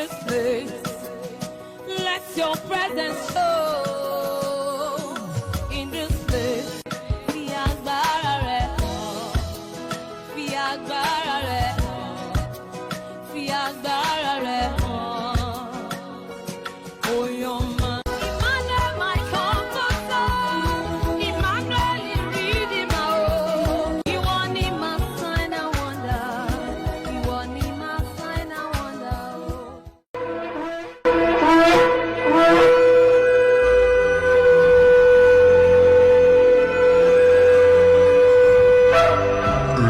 this place. Let your presence show in this place. Fi agbára rẹ̀ hàn, fi agbára rẹ̀ hàn, fi agbára rẹ̀ hàn. Oh, your man. Emmanuel, my comforter. Emmanuel, Redeemer. You want me, my sign and wonder. You want me, my sign and wonder.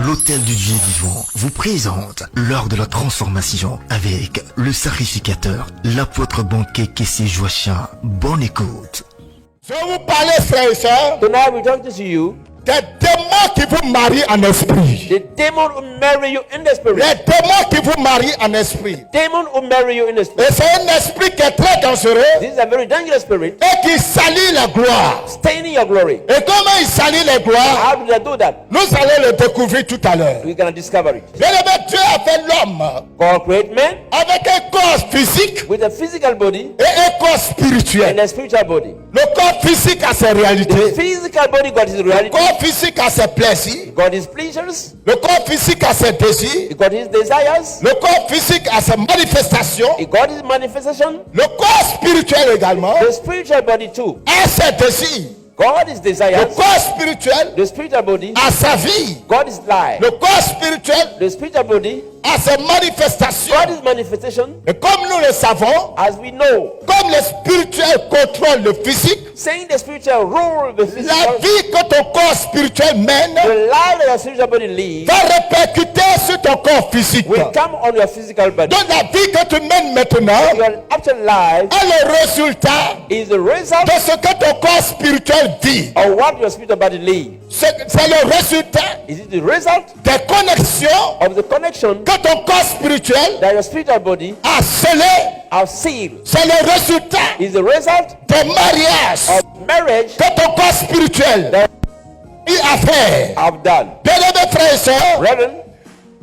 L'Hôtel du Dieu vivant vous présente lors de la transformation avec le sacrificateur, l'apôtre banquet Kessé Joachim. Bonne écoute. Je vais vous parler, frères et sœurs, Tonight we talk to you. des démons qui vous marient en esprit. The demon will marry you in the spirit. Les démons qui vous marient en esprit. Demon will marry you in the spirit. Et c'est un esprit qui est très dangereux This is a very dangerous spirit. et qui salit la gloire. Staining your glory. Et comment il salit les gloires, How do they do that? nous allons le découvrir tout à l'heure. We're going to discover it. Bien-aimé, Dieu a fait l'homme God create man avec un corps physique with a physical body et un corps spirituel. and a spiritual body. Le corps physique a ses The réalités. physical body got his Le reality. corps physique a ses plaisirs. Got his pleasures. Le corps physique a ses désirs. He got his desires. Le corps physique a ses manifestations. He got his manifestation. Le corps spirituel également The spiritual body too. a ses désirs. God is Le desires. corps spirituel The spiritual body. a sa vie. God is life. Le corps spirituel The spiritual body. a ses manifestations. God is manifestation. Et comme nous le savons, As we know, comme le spirituel contrôle le physique, saying the spiritual rule, the la physical, vie que ton corps spirituel mène the life that your spiritual body lives va répercuter sur ton corps physique. will come on your physical body. Donc la vie que tu mènes maintenant Your actual life est le résultat is the result de ce que ton corps spirituel vit. of what your spiritual body lives. C'est le résultat Is it the result des connexions of the connection que ton corps spirituel that your spiritual body a scellé. has sealed? C'est le résultat Is the result des mariages of marriage que ton corps spirituel that a fait. have done. Bien-aimés frères et sœurs, Brethren,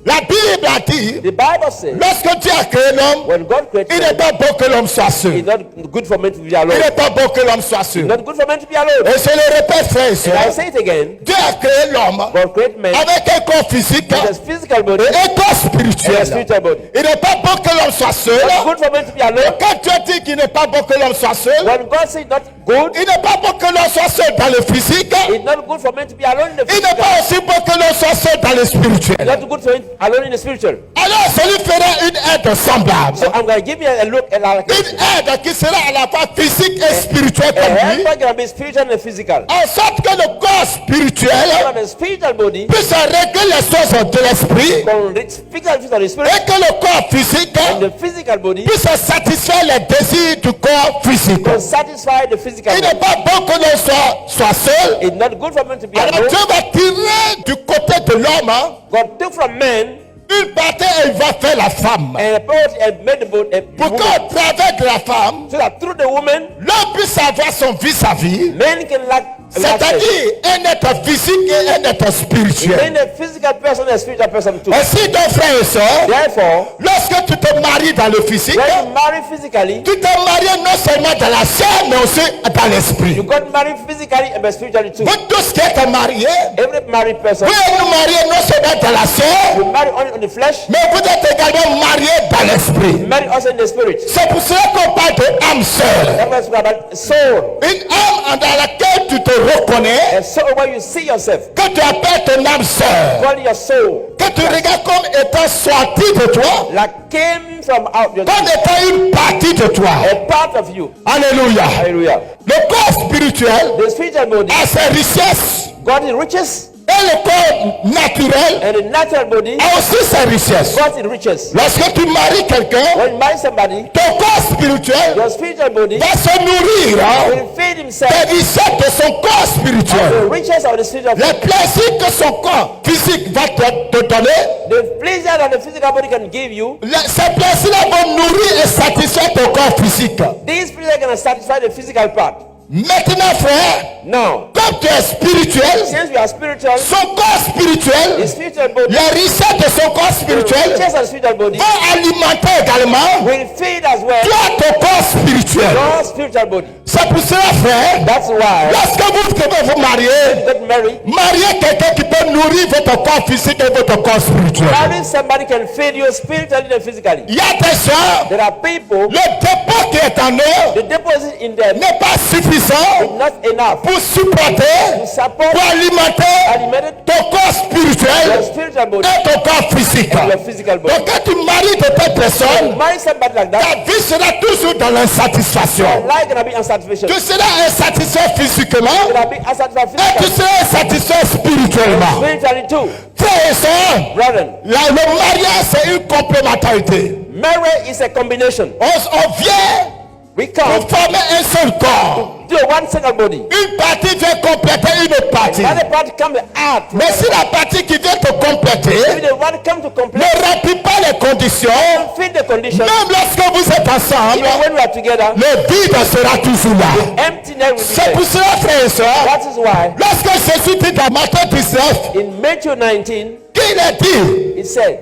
la Bible a dit, the Bible says lorsque Dieu a créé l'homme, when God il created n'est man, pas bon que l'homme soit seul. it's not good for man to be Il alone. n'est pas bon que l'homme soit seul. It's not good for man to be alone. Et je le répète, frères et And I sœurs, say it again. Dieu a créé l'homme God created man avec un corps physique with a physical body et un corps and a spirituel. spiritual body. Il n'est pas bon que l'homme soit seul. It's good for man to be alone. Quand Dieu dit qu'il n'est pas bon que l'homme soit seul, When God says not good, il n'est pas bon que l'homme soit seul dans le physique. it's not good for man to be alone in the Il n'est physical. pas aussi bon que l'on soit seul dans le It's spirituel. not good for him alone in the spiritual. Alors, ça lui fera une aide semblable. So I'm going to give you a look at Une aide qui sera à la fois physique et spirituelle a comme lui. helper can be spiritual and physical. En sorte que le corps So spirituel that the spiritual body puisse régler les choses de l'esprit can fix the physical spirit et que le corps physique and the physical body puisse satisfaire les désirs du corps physique. can satisfy the physical Il n'est body. pas bon que l'on soit seul. It's not good for man to be Alors alone. Dieu va tirer du côté de l'homme God took from man une partie et il va faire la femme. and brought and made the body a Pour woman. qu'au travers de la femme, So that through the woman, l'homme puisse avoir son vis-à-vis, men can lack c'est-à-dire un être physique et un être spirituel. Then a physical person and a spiritual person too. Ainsi donc, frères et sœurs, Therefore, lorsque tu te maries dans le physique, when you marry physically, tu t'es marié non seulement dans la chair, mais aussi dans l'esprit. you got married physically and spiritually too. Vous tous qui êtes mariés, Every married person, vous êtes mariés non seulement dans la chair, you marry only on the flesh, mais vous êtes également mariés dans l'esprit. you marry also in the spirit. C'est pour cela qu'on parle de âme sœur. That's why it's about a soul. Une âme dans laquelle tu te reconnais, A soul where you see yourself. que tu appelles ton âme sœur, Call your soul. que tu regardes comme étant sortie de toi, Like came from out your comme étant une partie de toi. a part of you. Alléluia. Hallelujah. Le corps spirituel The spiritual body, a ses richesses God in riches, et le corps naturel and the natural body, a aussi ses richesses. God in riches. Lorsque tu maries quelqu'un, When you marry somebody, ton corps spirituel your spiritual body va se nourrir will feed himself des richesses de son corps spirituel. the riches of the spiritual Les body. plaisirs que son corps physique va te donner, The pleasure that the physical body can give you, ces plaisirs-là vont nourrir et satisfaire ton corps physique. these pleasure can satisfy the physical part. Maintenant, frère, Now, comme tu es spirituel, since we are spiritual, son corps spiritual, the spiritual body, les richesses de son corps the spirituel riches of the spiritual body vont alimenter également will feed as well toi, ton corps spirituel. your spiritual body. C'est pour cela, frère, That's why lorsque vous devez vous marier, get married. mariez quelqu'un qui peut nourrir votre corps physique et votre corps spirituel. Marrying somebody can feed you spiritually and physically. Il y a des gens, There are people, le dépôt qui est en eux the deposit in them n'est pas suffisant is not enough pour supporter, to support pour alimenter alimented ton corps your spirituel spiritual body et ton corps physique. and your physical body. Donc quand tu maries de telle personne, Marry somebody like that, ta vie sera toujours dans l'insatisfaction. your life gonna be unsatisfaction. Tu seras insatisfait physiquement Gonna be unsatisfied et tu physically, seras insatisfait spirituellement. spiritually too. Frères et sœurs, Brethren, le mariage c'est une complémentarité. marriage is a combination. On vient We pour come former un seul corps. to one single body. Une partie vient compléter une autre partie. Another part come to add. Mais si la partie qui vient te compléter If the one come to ne complete, remplit pas les conditions, fit the condition, même lorsque vous êtes ensemble, even when we are together, le vide sera toujours là. emptiness will be C'est pour there. cela, frères et sœurs, That is why lorsque Jésus dit dans Matthieu 19, in Matthew 19, qu'il a dit it said,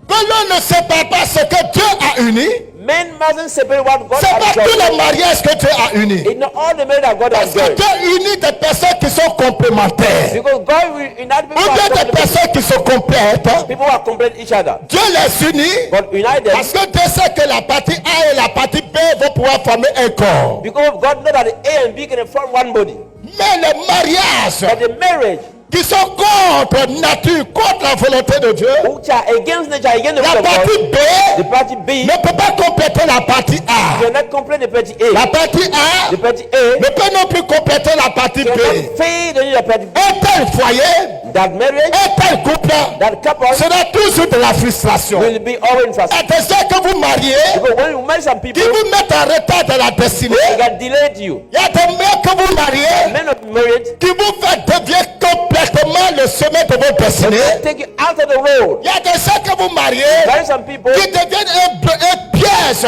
que l'on ne sépare pas ce que Dieu a uni, men mustn't separate what God c'est pas has tous joined. les mariages que Dieu a unis. It's not all the men that God has Parce que joined. Dieu unit des personnes qui sont complémentaires. Because God will unite people Ou who bien are des complement- personnes qui se complètent. people who are complete each other. Dieu les unit God unite them parce que Dieu sait que la partie A et la partie B vont pouvoir former un corps. because God knows that the A and B can form one body. Mais les mariages But the marriage, qui sont contre nature, contre la volonté de Dieu, which are against nature, against the will la of God, partie B the party B ne peut pas compléter la partie A. cannot complete the party A. La partie A The party A ne peut non plus compléter la partie B. cannot feed the party B. Un tel foyer, That marriage, un tel couple that couple sera toujours de la frustration. will be always in frustration. Et des gens que vous mariez Because when you marry some qui people, vous mettent en retard de la destinée. they got delayed you. Il y a des mecs que vous mariez Men of marriage, qui vous fait dévier complètement le chemin de votre destinée. take you out of the road. Il y a des gens que vous mariez Marry some people, qui deviennent un piège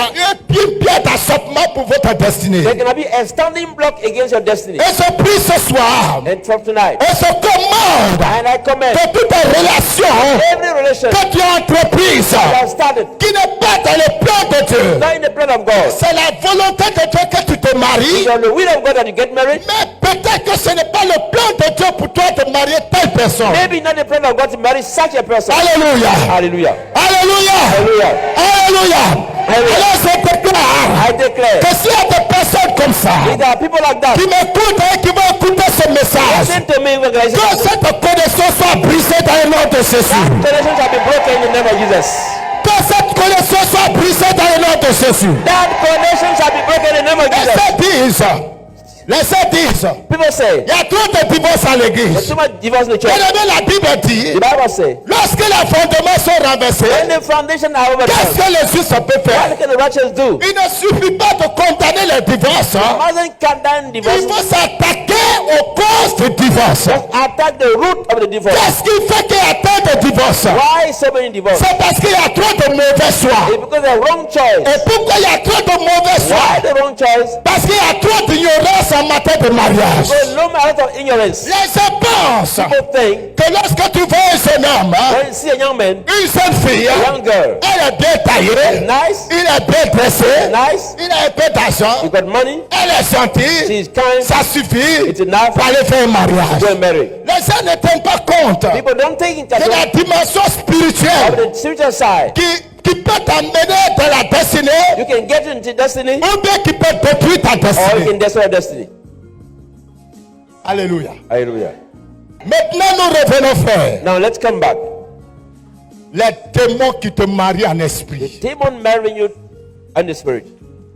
d'achoppement pour votre destinée. they're gonna be a standing block against your destiny. Et se prie ce soir, And from tonight, et se commande and I commend que toute relation every relation que tu as entreprise that has started, qui n'est pas dans le plan de Dieu. not in the plan of God. C'est la volonté de Dieu que tu te maries. It's on the will of God that you get married. Mais peut-être que ce n'est pas le plan de Dieu pour toi de marier telle personne. Maybe not the plan of God to marry such a person. Alléluia. Hallelujah. Alléluia. Hallelujah. Alléluia. Alors je déclare I declare, que s'il y a des personnes comme ça if there are people like that, qui m'écoutent et qui vont écouter ce message, listen to me, que organization. cette connexion soit brisée dans le nom de Jésus. Connection shall be broken in the name of Jesus. Que cette connexion soit brisée dans le nom de Jésus. That connection shall be broken in the name of Jesus. Les saints disent, People say, il y a trop de divorces à there's l'église. too much divorce in the church. Bien aimé, la Bible dit, The Bible says, lorsque les fondements sont renversés, when the foundation are qu'est-ce overturned, que le juste peut what faire? can the righteous do? Il ne suffit pas de condamner les divorces. Mustn't cut down Il divorce. faut s'attaquer aux causes du divorce. Just attack the root of the divorce. Qu'est-ce qui fait qu'il y a tant de divorces? Why so many divorce? C'est parce qu'il y a trop de mauvais choix. It's because the wrong choice. Et pourquoi il y a trop de mauvais Why choix? the wrong choice? Parce qu'il y a trop d'ignorance en matière de mariage. Because no matter of ignorance, Les gens pensent people think que lorsque tu vois un jeune homme, when you see a young man, une jeune fille, a young girl, elle est bien taillée, nice, il est bien dressé, nice, il a un peu d'argent, you got money, elle est gentille, she's kind, ça suffit it's enough pour aller faire un to mariage. go and marry. Les gens ne tiennent pas compte de People don't take into account la dimension of spirituelle the spiritual side. qui peut t'amener dans la destinée You can get into destiny ou bien qui peut détruire ta or you destinée. can destroy your destiny. Alléluia. Hallelujah. Maintenant, nous revenons, frère. Now let's come back. Les démons qui te marient en esprit. Demon marrying you and the spirit.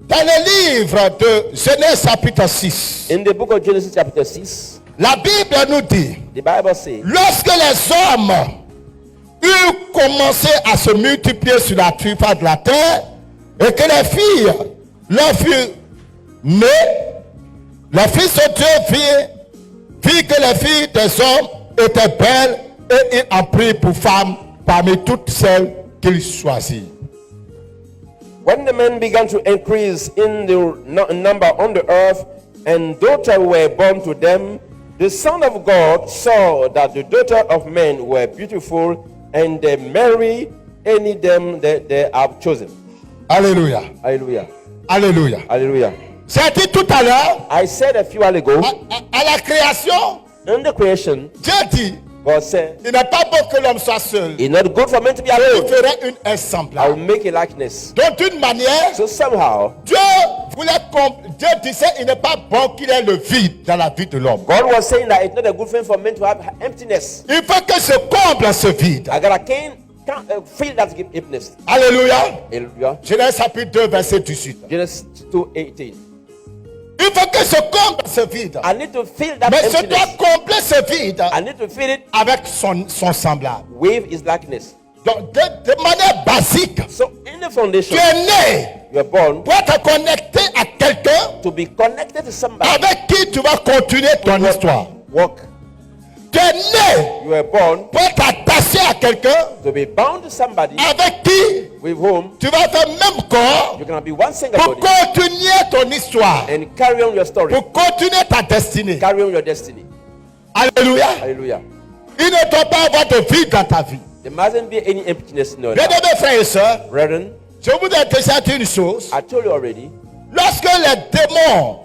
Dans le livre de Genèse chapitre 6, In the book of Genesis chapter 6, la Bible nous dit, the Bible says, lorsque les hommes eurent commencé à se multiplier sur la surface de la terre et que les filles leur furent nées, les fils de Dieu virent que les filles des hommes étaient belles et ils en prirent pour femmes parmi toutes celles qu'ils choisirent. when the men began to increase in the number on the earth, and daughters were born to them. The Son of God saw that the daughters of men were beautiful, and they marry any them that they have chosen. Alléluia. Hallelujah. Alléluia. Hallelujah. J'ai dit tout à l'heure, I said a few while ago, à la création, in the creation, Dieu dit, God said, il n'est pas bon que l'homme soit seul. it's not good for men to be Il alone. ferait une I will semblable. make a likeness. Donc d'une manière, So somehow, Dieu Dieu disait, il n'est pas bon qu'il ait le vide dans la vie de l'homme. God was saying that it's not a good thing for men to have emptiness. Il faut que je comble ce vide. I gotta can't feel that emptiness. Alléluia. Hallelujah. Genèse chapitre 2, verset 18. Genesis 2:18. Il faut que je comble ce vide. I need to feel that Mais je dois emptiness. combler ce vide I need to feel it avec son semblable. with his likeness. Donc de manière basique, So in the foundation, tu es né you are born pour être connecté à quelqu'un to be connected to somebody. avec qui tu vas continuer ton histoire. Walk. Tu es né You are born pour être attaché à quelqu'un to be bound to somebody avec qui with whom tu vas faire même corps you can be one single pour body continuer ton histoire, and carry on your story, pour continuer ta destinée. carry on your destiny. Alléluia. Hallelujah. Il ne doit pas avoir de vide dans ta vie. There mustn't be any emptiness in your Bien life. aimés frères et sœurs, Brethren, je vous ai déjà dit une chose. I told you already, Lorsque les démons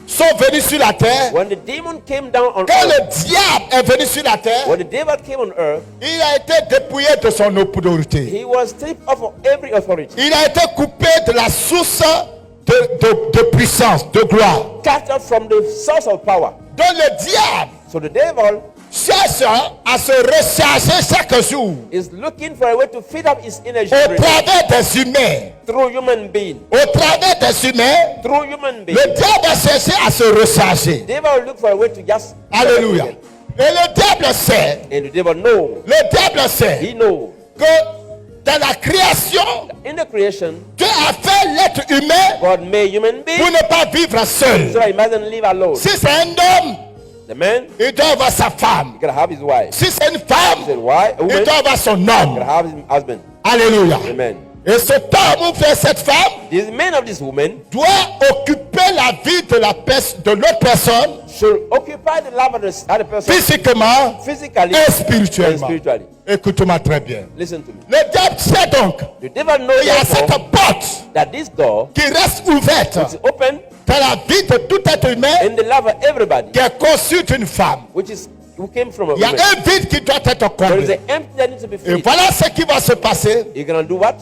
sont venus sur la terre, when the demon came down on quand earth, le diable est venu sur la terre, when the devil came on earth, il a été dépouillé de son autorité. he was stripped of every authority, Il a été coupé de la source de puissance, de gloire. cut off from the source of power. Donc le diable So the devil cherche à se recharger chaque jour is looking for a way to feed up his energy au travers des humains. through human being. Au travers des humains, Through human being. le diable va chercher à se recharger. The devil look for a way to just Alléluia. Et le diable sait, and the devil know, le diable sait he know que dans la création, in the creation Dieu a fait l'être humain God made human being pour ne pas vivre seul. so that he mustn't live alone. Si c'est un homme, The man, il doit avoir sa femme. he gotta have his wife. Si c'est une He said, femme, why? A il woman, doit avoir son he gotta homme. have his husband. Alléluia. Amen. Et cet homme ou fait cette femme This man of this woman doit occuper la vie de l'autre personne should occupy the love of the other person physiquement physically et and spirituellement. spiritually. Écoute-moi très bien. Listen to me. Le diable sait donc The devil knows qu'il y a cette therefore porte that this door qui reste ouverte is open dans la vie de tout être humain in the love of everybody, qui est conçu d'une femme. which is who came from a Il y a woman. un vide qui doit être There is comblé. an empty that needs to be Et filled. voilà ce qui va se passer. You're gonna do what?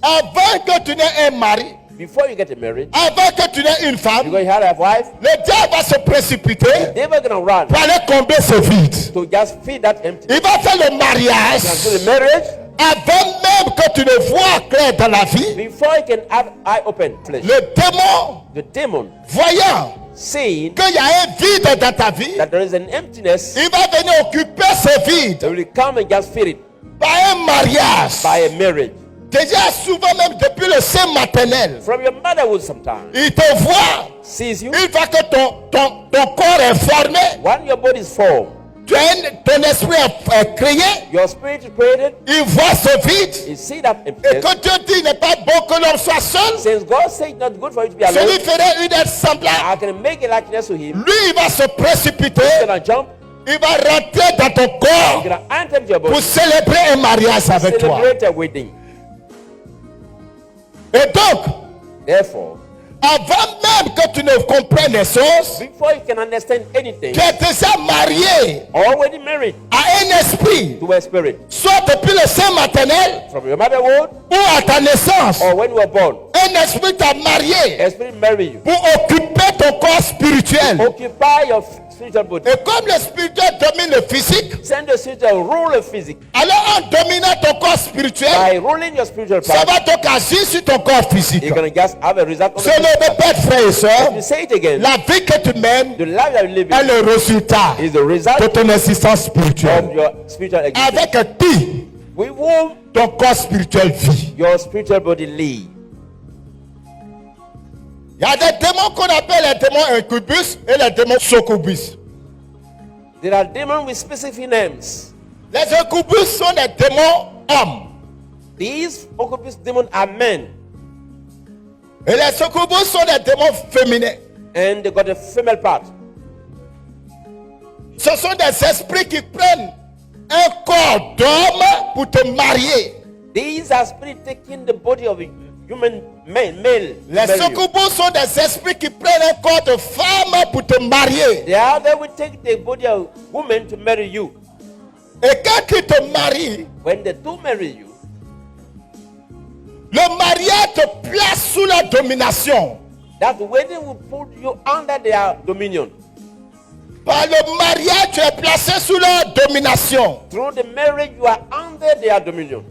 Avant que tu n'aies un mari, Before you get married, avant que tu n'aies une you're femme, going to have a wife. le diable va se précipiter The devil gonna run pour aller combler ce vide. to just feed that empty. Il va faire le Gonna mariage do the marriage avant même que tu ne vois clair dans la vie. before he can have eye open flesh. Le démon, The demon voyant seeing qu'il y a un vide dans ta vie, that there is an emptiness, il va venir occuper ce vide they will come and just fill it par un mariage. by a marriage. Déjà souvent même depuis le sein maternel, From your motherhood sometimes. il te voit. Sees you. Une fois que ton corps est formé, When your body is formed, ton esprit est créé, your spirit is created, il voit ce vide. you see that Et emptiness. quand Dieu dit il n'est pas bon que l'homme soit seul, Since God said it's not good for you to be celui alone, ferait une être semblable. I can make a likeness to him. Lui, il va se précipiter, He's gonna jump, il va rentrer dans ton he's corps gonna enter into your pour body, célébrer un mariage avec toi. celebrate a wedding. Et donc, Therefore, avant même que tu ne comprennes les choses, before you can understand anything, tu es déjà marié already married à un esprit, to a spirit. soit depuis le sein maternel From your motherhood ou à ta naissance. or when you were born, Un esprit t'a marié a spirit marry you. pour occuper ton corps spirituel. Occupy your spiritual body. Et comme le spirituel domine le physique, Send the spiritual rule of physics alors en dominant ton corps spirituel, by ruling your spiritual ça power. va donc agir sur ton corps physique. You're gonna just have a result. Je le répète, frères et sœurs, You say it again. la vie que tu mènes The life that you live est in le résultat is the result de ton existence of spirituelle. your spiritual existence. Avec qui With whom ton corps spirituel vit. your spiritual body lead. Il y a des démons qu'on appelle les démons incubus et les démons succubus. There are demons with specific names. Les incubus sont des démons hommes. These occupants demons are men, Et les succubus sont des démons féminins. and they got a female part. Ce sont des esprits qui prennent un corps d'homme pour te marier. These are spirits taking the body of a human male. Les to marry you. succubus sont des esprits qui prennent un corps de femme pour te marier. The other will take the body of woman to marry you. Et quand ils te marient, When they do marry you, le mariage te place sous la domination. that wedding will put you under their dominion. Par le mariage, tu es placé sous leur domination. Through the marriage, you are under their dominion.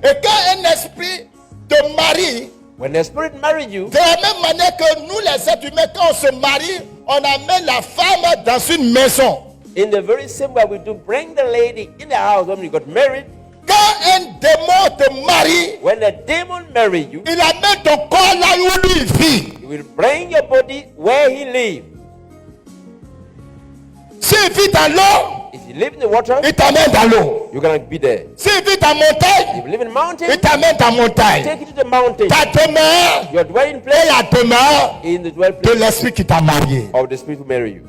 Et quand un esprit te marie, When the spirit married you, de la même manière que nous les êtres humains, quand on se marie, on amène la femme dans une maison. in the very same way we do bring the lady in the house when you got married. Quand un démon te marie, When the demon marry you, il amène ton corps là où lui vit. he will bring your body where he lives. S'il vit dans l'eau, If you live in the water, il t'amène dans l'eau. you're gonna be there. S'il vit en montagne, If you live in mountain, il t'amène dans montagne. take you to the mountain. Ta demeure Your dwelling est place la demeure in the dwelling de place l'esprit qui t'a marié. of the spirit who marry you.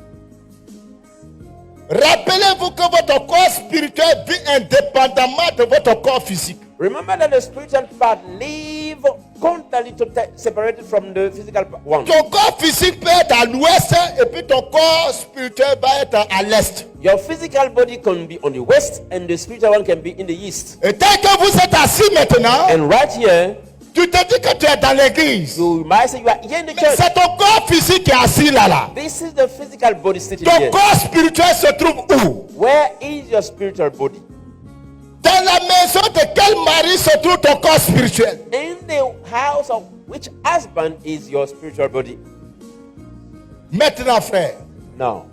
Rappelez-vous que votre corps spirituel vit indépendamment de votre corps physique. Remember that the spiritual part live constantly separated from the physical one. Ton corps physique peut être à l'ouest et puis ton corps spirituel va être à l'est. Your physical body can be on the west and the spiritual one can be in the east. Et tel que vous êtes assis maintenant, And right here, tu te dis que tu es dans l'église. you might say you are here in the Mais church. c'est ton corps physique qui est assis là. This is the physical body sitting Ton here. corps spirituel se trouve où? Where is your spiritual body? Dans la maison de quel mari se trouve ton corps spirituel? In the house of which husband is your spiritual body? Maintenant, frère, Now,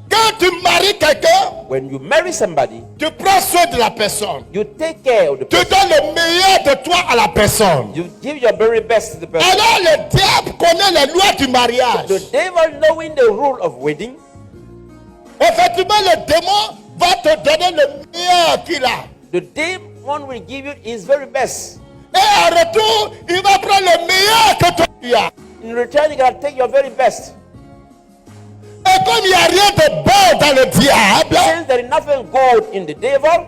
quand tu maries quelqu'un, when you marry somebody, tu prends soin de la personne. you take care of the Tu person. donnes le meilleur de toi à la personne. You give your very best to the person. Alors le diable connaît les lois du mariage. The devil, knowing the rule of wedding, Effectivement, le démon va te donner le meilleur qu'il a. the demon will give you his very best. Et en retour, il va prendre le meilleur que toi tu as. In return, he can take your very best. Et comme il n'y a rien de bon dans le diable, Since there is nothing good in the devil,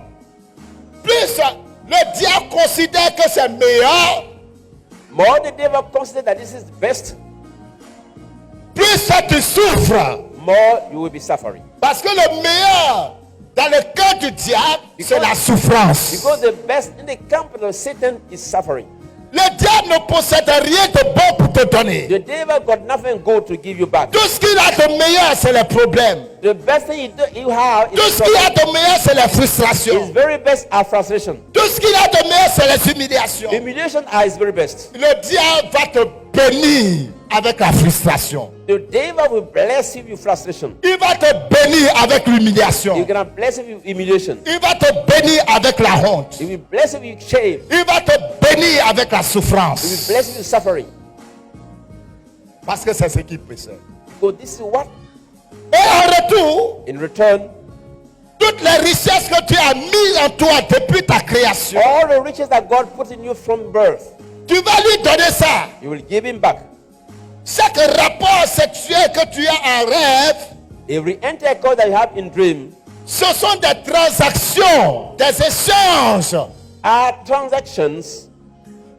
plus le diable considère que c'est meilleur, more the devil considers that this is the best, plus tu souffres. more you will be suffering. Parce que le meilleur dans le cœur du diable, c'est la souffrance. Because the best in the company of Satan is suffering. Le diable ne possède rien de bon pour te donner. The devil got nothing good to give you back. Tout ce qu'il a de meilleur, c'est les problèmes. The best thing you have Tout is ce qu'il a trouble. de meilleur, c'est les His frustrations. very best are frustration. Tout ce qu'il a de meilleur, c'est les humiliations. Humiliation are his very best. Le diable va te bénir avec la frustration. The devil will bless you with frustration. Il va te bénir avec l'humiliation. He can bless you with humiliation. Il va te bénir avec la honte. He will bless you with shame. Il va te bénir avec la He will souffrance. bless you with suffering. Parce que c'est ce qu'il possède. Because this is what, Et en retour, in return, toutes les richesses que tu as mises en toi depuis ta création, all the riches that God put in you from birth, tu vas lui donner ça. you will give him back. Chaque rapport sexuel que tu as en rêve, Every intercourse that you have in dream ce sont des transactions, des échanges. are transactions.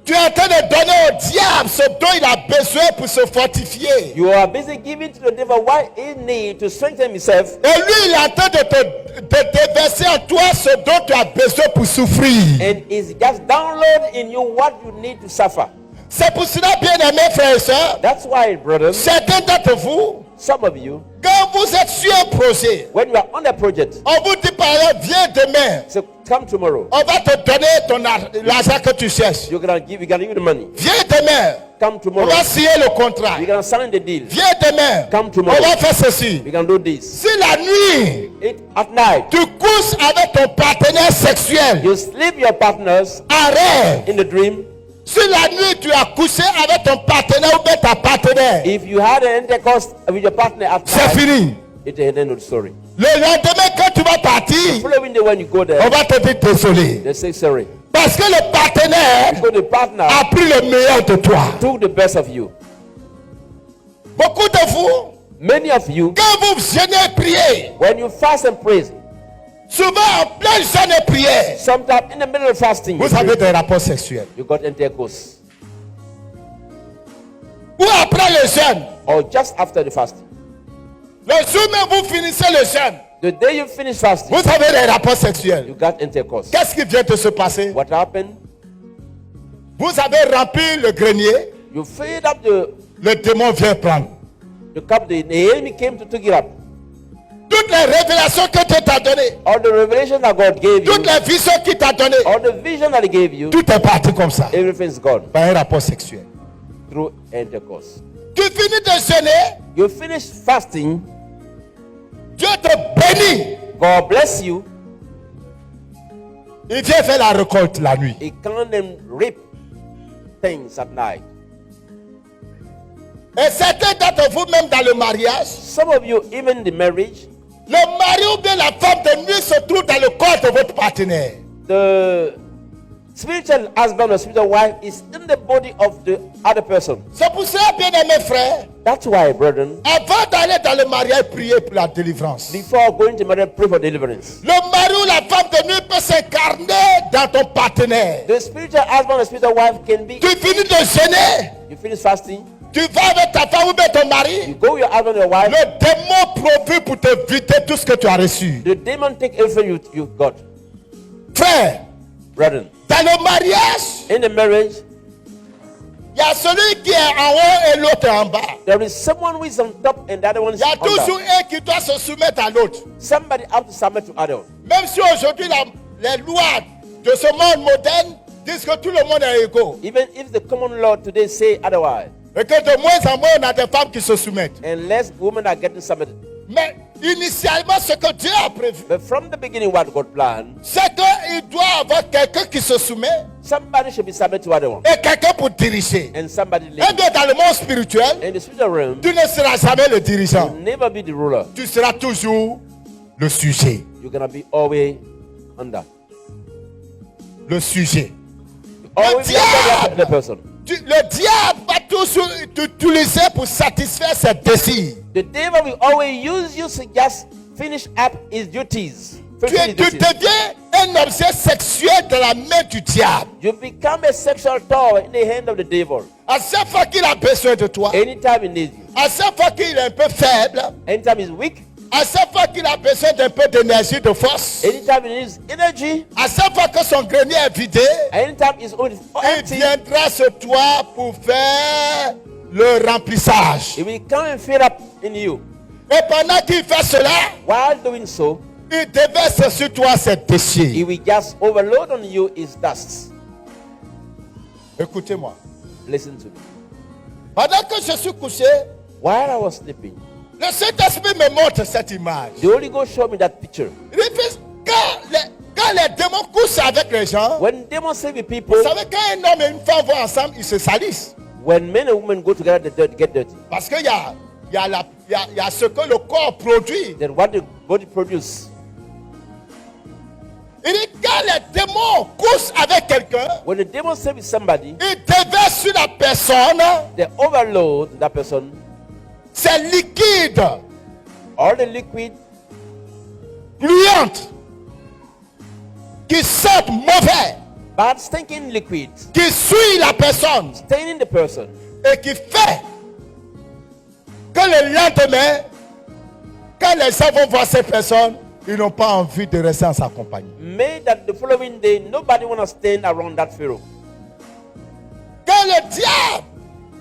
Tu es en train de donner au diable ce dont il a besoin pour se fortifier. You are busy giving to the devil what he needs to strengthen himself. Et lui, il est en train de déverser en toi ce dont tu as besoin pour souffrir. And is just download in you what you need to suffer. C'est pour cela, bien aimés frères et sœurs, That's why, brothers, certains d'entre vous, some of you, quand vous êtes sur un projet, when you are on a project, on vous dit par exemple, viens demain, so come tomorrow. on va te donner l'argent que tu cherches. We're gonna give you the money. Viens demain, Come on tomorrow. va signer le contrat. We're gonna sign the deal. Viens demain, Come on tomorrow. va faire ceci. We can do this. Si la nuit, At night, tu couches avec ton partenaire sexuel you sleep your partners en rêve, in the dream. si la nuit tu as couché avec ton partenaire ou bien ta partenaire, If you had an intercourse with your partner at c'est night, fini. it's the end of the story. Le lendemain, quand tu vas partir, Following day when you go on there, va te dire désolé. they say sorry. Parce que le partenaire Because the partner a pris le meilleur de toi. took the best of you. Beaucoup de vous, Many of you, quand vous jeûnez et priez, when you fast and praise, souvent en plein jeûne et prière, sometimes in the middle of fasting, vous avez des rapports sexuels. you got intercourse. Ou après le jeûne, Or just after the fasting. le jour même vous finissez le jeûne, The day you finish fasting, vous avez des rapports sexuels. you got intercourse. Qu'est-ce qui vient de se passer? What happened? Vous avez rempli le grenier, You filled up the le démon vient prendre. cup. The enemy came to take it up. Toutes les révélations que Dieu t'a données, All the revelation that God gave you, toutes les visions qu'il t'a données, all the vision that He gave you, tout est parti comme ça, everything's gone par un rapport sexuel. through intercourse. Tu finis de jeûner, You finish fasting, Dieu te bénit. God bless you. Il vient faire la récolte la nuit. He can't then reap things at night. Et certains d'entre vous, même dans le mariage, Some of you, even in the marriage, le mari ou bien la femme de nuit se trouve dans le corps de votre partenaire. the spiritual husband or spiritual wife is in the body of the other person. C'est pour cela, bien aimé frère, That's why, brethren, avant d'aller dans le mariage, priez pour la délivrance. before going to marriage, pray for deliverance. Le mari ou la femme de nuit peut s'incarner dans ton partenaire. The spiritual husband or spiritual wife can be. Tu finis de jeûner, You finish fasting, tu vas avec ta femme ou bien ton you mari. go with your husband or your wife. Le démon profite pour te vider tout ce que tu as reçu. The demon take everything you got. Frère, Brethren, dans le mariage, in the marriage, il y a celui qui est en haut et l'autre en bas. there is someone who is on top and the other one Il is y a on toujours down. un qui doit se soumettre à l'autre. Somebody have to submit to other. Même si aujourd'hui les lois de ce monde moderne disent que tout le monde est égaux. Even if the common law today say otherwise, Et que de moins en moins on a des femmes qui se soumettent. and less women are getting submitted. Mais initialement, ce que Dieu a prévu, But from the beginning, what God planned, c'est qu'il doit avoir quelqu'un qui se soumet somebody should be submitted to other one, et quelqu'un pour diriger. and somebody Et lead. bien dans le monde spirituel, In the spiritual realm, tu ne seras jamais le dirigeant. you'll never be the ruler. Tu seras toujours le sujet. You're gonna be always under. Le sujet. Always be under the person. Le diable va toujours t'utiliser pour satisfaire ses désirs. The devil will always use you to just finish up his duties. Fulfill his Tu duties. deviens un objet sexuel dans la main du diable. You become a sexual toy in the hand of the devil. À chaque fois qu'il a besoin de toi, Anytime he needs you, à chaque fois qu'il est un peu faible, anytime he's weak, à chaque fois qu'il a besoin d'un peu d'énergie, de force, anytime he needs energy, à chaque fois que son grenier est vidé, anytime he's il empty, viendra sur toi pour faire le remplissage. he will come and fill up in you. Et pendant qu'il fait cela, While doing so, il déverse sur toi ses he déchets. will just overload on you his dust. Écoutez-moi. Listen to me. Pendant que je suis couché, While I was sleeping, le Saint-Esprit me montre cette image. the Holy Ghost showed me that picture. Il dit, quand les démons couchent avec les gens, When demons sleep with people, vous savez, quand un homme et une femme vont ensemble, ils se salissent. when men and women go together, the dirt get dirty. Parce qu'il y a ce que le corps produit. Then what the body produce? Il dit, quand les démons couchent avec quelqu'un, When the demons sleep with somebody, ils déversent sur la personne they overload that person. ces liquides All the liquid gluantes qui sentent mauvais, bad stinking liquid qui suit la personne staining the person, et qui fait que le lendemain, quand les gens vont voir ces personnes, ils n'ont pas envie de rester en sa compagnie. made that the following day nobody wanna stand around that Pharaoh. Quand le diable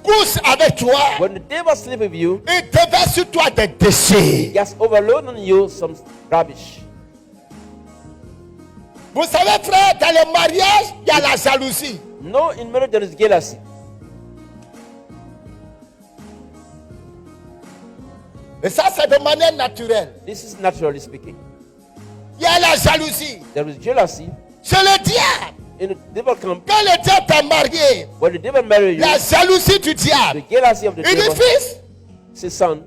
couche avec toi, When the devil sleep with you, il déverse sur toi des déchets. just overload on you some rubbish. Vous savez, frère, dans le mariage, il y a la jalousie. No, in marriage there is jealousy. Et ça, c'est de manière naturelle. This is naturally speaking. Il y a la jalousie. There is jealousy C'est le diable. in the devil camp. Quand le diable t'a marié, When the devil marry you, la jalousie du the diable. jealousy of the Il dit, devil, fils, say son,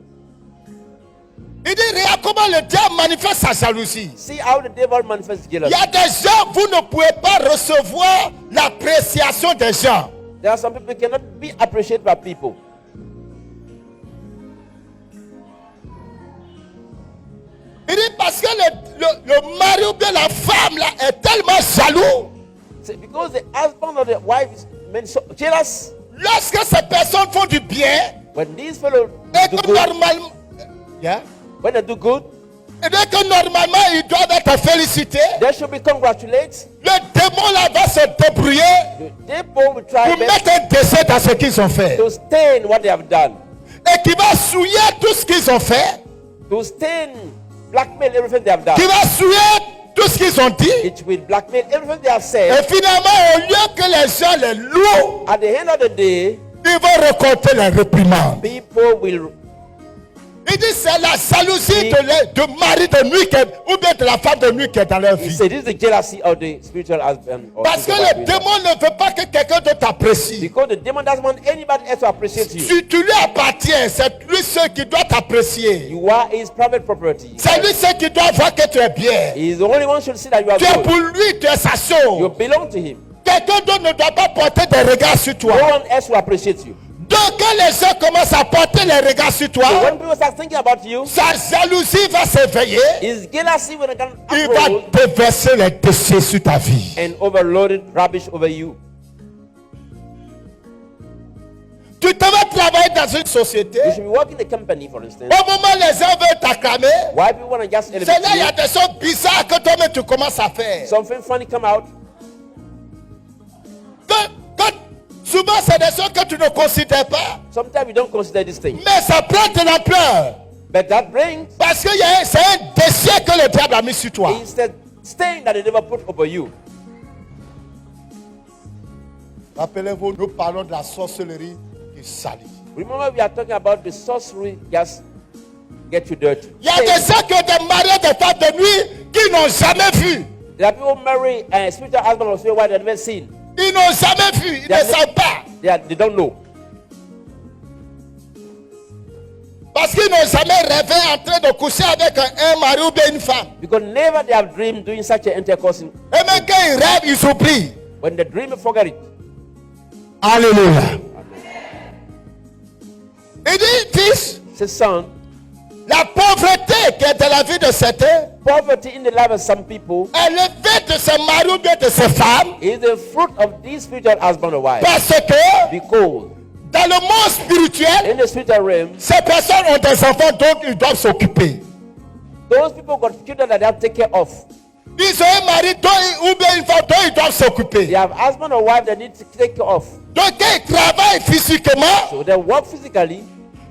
Il dit, regarde comment le diable manifeste sa jalousie. See how the devil manifests Il jealousy. y a des gens, vous ne pouvez pas recevoir l'appréciation des gens. There are some people who cannot be appreciated by people. Il dit parce que le mari ou bien la femme là est tellement jaloux. See, because the husband or the wife is so jealous. Lorsque ces personnes font du bien, When these fellows et do que good, normalement, when they do good, et que normalement ils doivent être félicités, they should be congratulated. le démon là va se débrouiller The devil will try pour best mettre un décès dans ce qu'ils ont fait. to stain what they have done, Et qui va souiller tout ce qu'ils ont fait, to stain, blackmail everything they have done. qui va souiller tout ce qu'ils ont dit. It will blackmail everything they have said. Et finalement, au lieu que les gens les louent, At the end of the day, ils vont récolter les réprimandes. people will. Il dit c'est la jalousie de mari de nuit ou bien de la femme de nuit qui est dans leur He vie. said, this is the jealousy of the spiritual husband. Or Parce que spiritual le husband. démon ne veut pas que quelqu'un d'autre t'apprécie. Because the demon doesn't want anybody else to appreciate you. Si tu lui appartiens, c'est lui seul qui doit t'apprécier. You are his private property. C'est lui seul qui doit voir que tu es bien. He is the only one who should see that you are Tu es good. pour lui, tu es sa You chose. belong to him. Quelqu'un d'autre ne doit pas porter des regards sur No toi. one else will appreciate you. Donc quand les gens commencent à porter les regards sur So toi, when people start thinking about you, sa jalousie va s'éveiller. his jealousy will come Il va uproot déverser les déchets sur ta vie. and overloaded rubbish over you. Tu te vas travailler dans une société. You should be working in a company, for instance. Au moment où les gens veulent t'acclamer, Why people want to just c'est là il y a elevate des choses bizarres que toi-même tu commences à faire. you? Something funny come out. Souvent c'est des choses que tu ne considères pas. Sometimes you don't consider this thing. Mais ça prend de l'ampleur. But that brings Parce que c'est un déchet que le diable a mis sur toi. is the stain that the devil put over you. Rappelez-vous, nous parlons de la sorcellerie qui salit. Remember, we are talking about the sorcery just get you dirty. Il y a des gens qui ont des mariés, des femmes de nuit qui n'ont jamais vu. There are people who marry a spiritual husband or spiritual wife they've never seen. Ils n'ont jamais vu. Ils ne savent pas. They don't know. Parce qu'ils n'ont jamais rêvé en train de coucher avec un mari ou bien une femme. Because never they have dreamed doing such an intercourse. Et même quand ils rêvent, ils oublient. When they dream, you forget it. Alléluia. Il dit, fils, Say, son, la pauvreté qui est dans la vie de certains poverty in the life of some people est le fait de ces maris ou bien de ces femmes. is the fruit of these spiritual husband or wife. Parce que Because dans le monde spirituel, in the spiritual realm, ces personnes ont des enfants dont ils doivent s'occuper. those people got children that they have to take care of. Ils ont un mari ou bien une femme dont ils doivent They s'occuper. have husband or wife that need to take care of. Donc quand ils travaillent physiquement, So they work physically.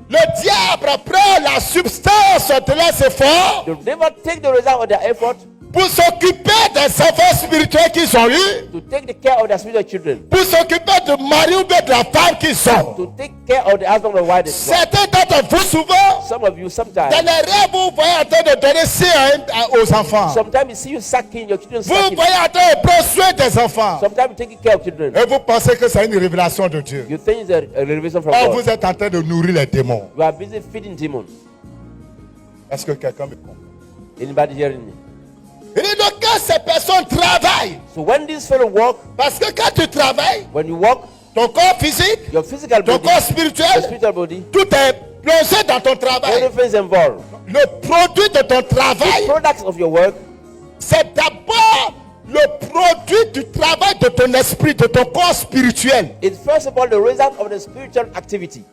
le diable prend la substance de leurs efforts They never take the result of their effort pour s'occuper des enfants spirituels qu'ils ont eus, to take the care of their spiritual children, pour s'occuper du mari ou bien de la femme qu'ils ont. to take care of the husband or wife. That's Certains d'entre vous, souvent, some of you, dans sometimes les rêves, vous voyez en train de donner aux enfants. you see you sucking your children, Vous sucking. voyez en train de prendre soin des enfants. Sometimes you taking care of children. Et vous pensez que c'est une révélation de Dieu. You think it's a revelation from Or God. vous êtes en train de nourrir les démons. You are busy feeding demons. Est-ce que quelqu'un me comprend? Anybody hearing me? Il dit donc quand ces personnes travaillent, So when these fellow work, parce que quand tu travailles, when you work, ton corps physique, your physical ton body, corps your spirituel, spiritual body, tout est plongé dans ton travail. everything is involved. Le produit de ton The travail, products of your work c'est d'abord le produit du travail de ton esprit, de ton corps spirituel. is first of all the result of the spiritual activity.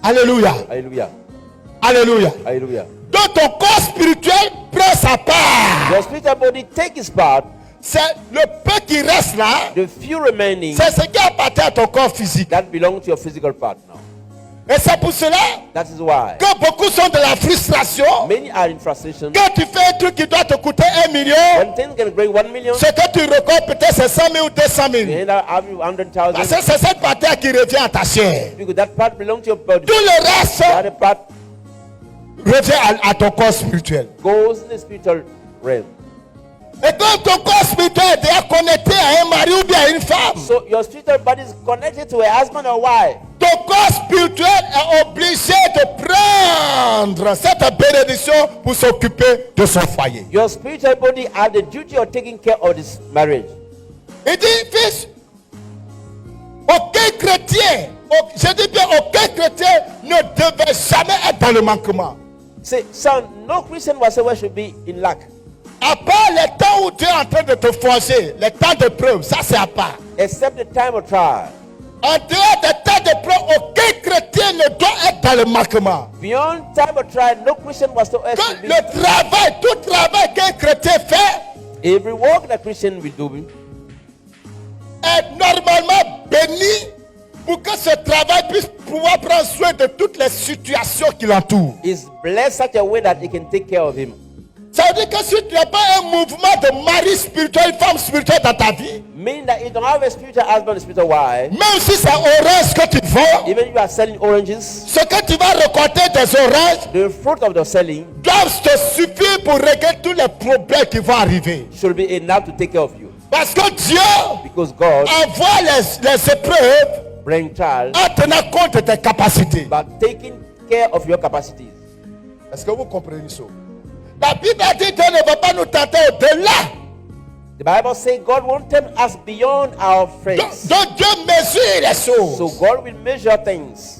Alléluia. Hallelujah. Alléluia. Hallelujah. Donc ton corps spirituel prend sa part. Your spiritual body take its part. C'est le peu qui reste là, The few remaining c'est ce qui appartient à ton corps physique. that belong to your physical part now. Et c'est pour cela That is why que beaucoup sont de la frustration. many are in frustration. Quand tu fais un truc qui doit te coûter 1 million, When things can bring 1 million, ce que tu récoltes peut-être c'est 100 000 ou 200 you 000. end up having Parce 100,000 que c'est cette partie qui revient à ta chair. because that part belongs to your body. Tout le reste The other part revient à ton corps spirituel. goes in the spiritual realm. Et quand ton corps spirituel est déjà connecté à un mari ou bien à une femme, So your spiritual body is connected to a husband or wife. ton corps papa spirituel est obligé de prendre cette bénédiction pour s'occuper de son foyer. Your spiritual body has the duty of taking care of this marriage. Il dit, fils, aucun chrétien, je dis bien aucun chrétien ne devait jamais être dans le manquement. Say, son, no Christian whatsoever should be in lack. À part les temps où Dieu est en train de te forger, les temps de preuve, ça c'est à part. Except the time of trial. En dehors des temps de preuve, aucun chrétien ne doit être dans le manquement. Beyond time of trial, no Christian whatsoever Que should be. le travail, tout travail qu'un chrétien fait Every work that Christian will do est normalement béni pour que ce travail puisse pouvoir prendre soin de toutes les situations qui l'entourent. is blessed such a way that he can take care of him. Ça veut dire que si tu n'as pas un mouvement de mari spirituel, femme spirituelle dans ta vie, Meaning that you don't have a spiritual husband, a spiritual wife. même si c'est orange que tu vends, Even you are selling oranges, ce que tu vas récolter des oranges the fruit of the selling doivent te suffire pour régler tous les problèmes qui vont arriver. should be enough to take care of you. Parce que Dieu Because God envoie les épreuves bring child en tenant compte de tes capacités. by taking care of your capacities. Est-ce que vous comprenez ça? La Bible a dit que Dieu ne va pas nous tenter au-delà. The Bible says God won't tempt us beyond our friends. Donc Dieu mesure les choses. So God will measure things.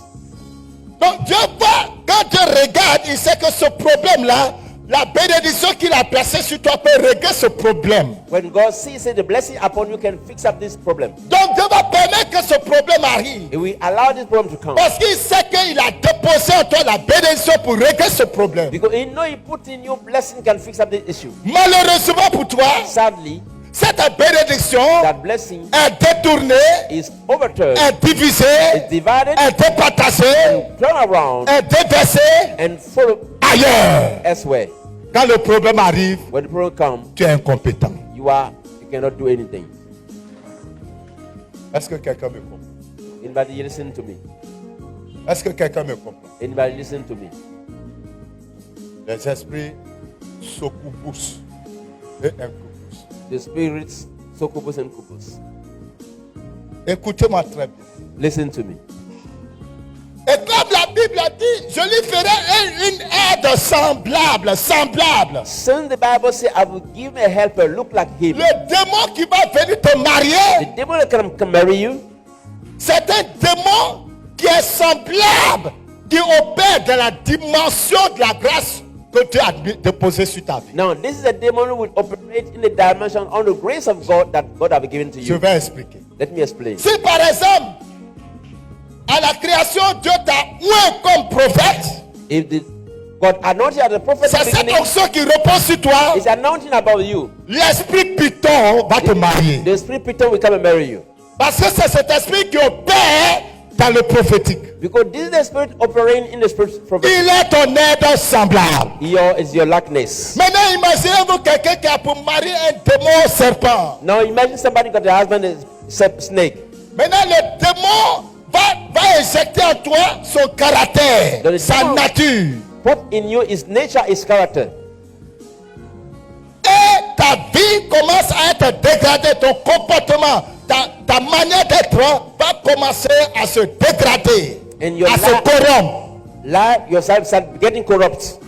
Donc Dieu voit, quand Dieu regarde, il sait que ce problème-là, la bénédiction qu'il a placée sur toi peut régler ce problème. When God sees the blessing upon you can fix up this problem. Donc Dieu va permettre que ce problème arrive. He will allow this problem to come. Parce qu'il sait qu'il a déposé en toi la bénédiction pour régler ce problème. Because he know he put in you blessing can fix up the issue. Malheureusement pour toi, Sadly, cette bénédiction that blessing est détournée, is overturned, est divisée, is divided, est départagée, turn around, est déversée and follow ailleurs. elsewhere. Quand le problème arrive, When the problem comes, tu es incompétent. you cannot do anything. Est-ce que quelqu'un me comprend? Anybody listen to me? Est-ce que quelqu'un me comprend? Anybody listen to me? Les esprits succubus et incubus. The spirits, succubus and incubus. Écoutez-moi très bien. Listen to me. Et comme la Bible a dit, je lui ferai une aide semblable. Since the Bible says, I will give him a helper, look like him. Le démon qui va venir te marier, The devil that can marry you c'est un démon qui est semblable, qui opère dans la dimension de la grâce que Dieu a déposée sur ta vie. Now, this is a demon who will operate in the dimension on the grace of God that God have given to Je you. vais expliquer. Let me explain. Si par exemple, à la création, Dieu t'a oint comme prophète, If God anointed as a prophet, c'est at the cette beginning, onction qui repose sur toi. it's anointing about you. L'esprit Python va te marier. The spirit Peter will come and marry you. Parce que c'est cet esprit qui opère dans le prophétique. Because this is the spirit operating in the spirit prophet. Il est ton aide semblable. Is your likeness. Maintenant, imaginez-vous quelqu'un qui a pour marier un démon serpent. Now imagine somebody got a husband is snake. Maintenant, le démon va injecter en toi son caractère, Dans le sa démon. nature. What in you is nature, is character. Et ta vie commence à être dégradée, ton comportement, ta manière d'être va commencer à se dégrader, And your à se corrompre. life yourself start getting corrupt.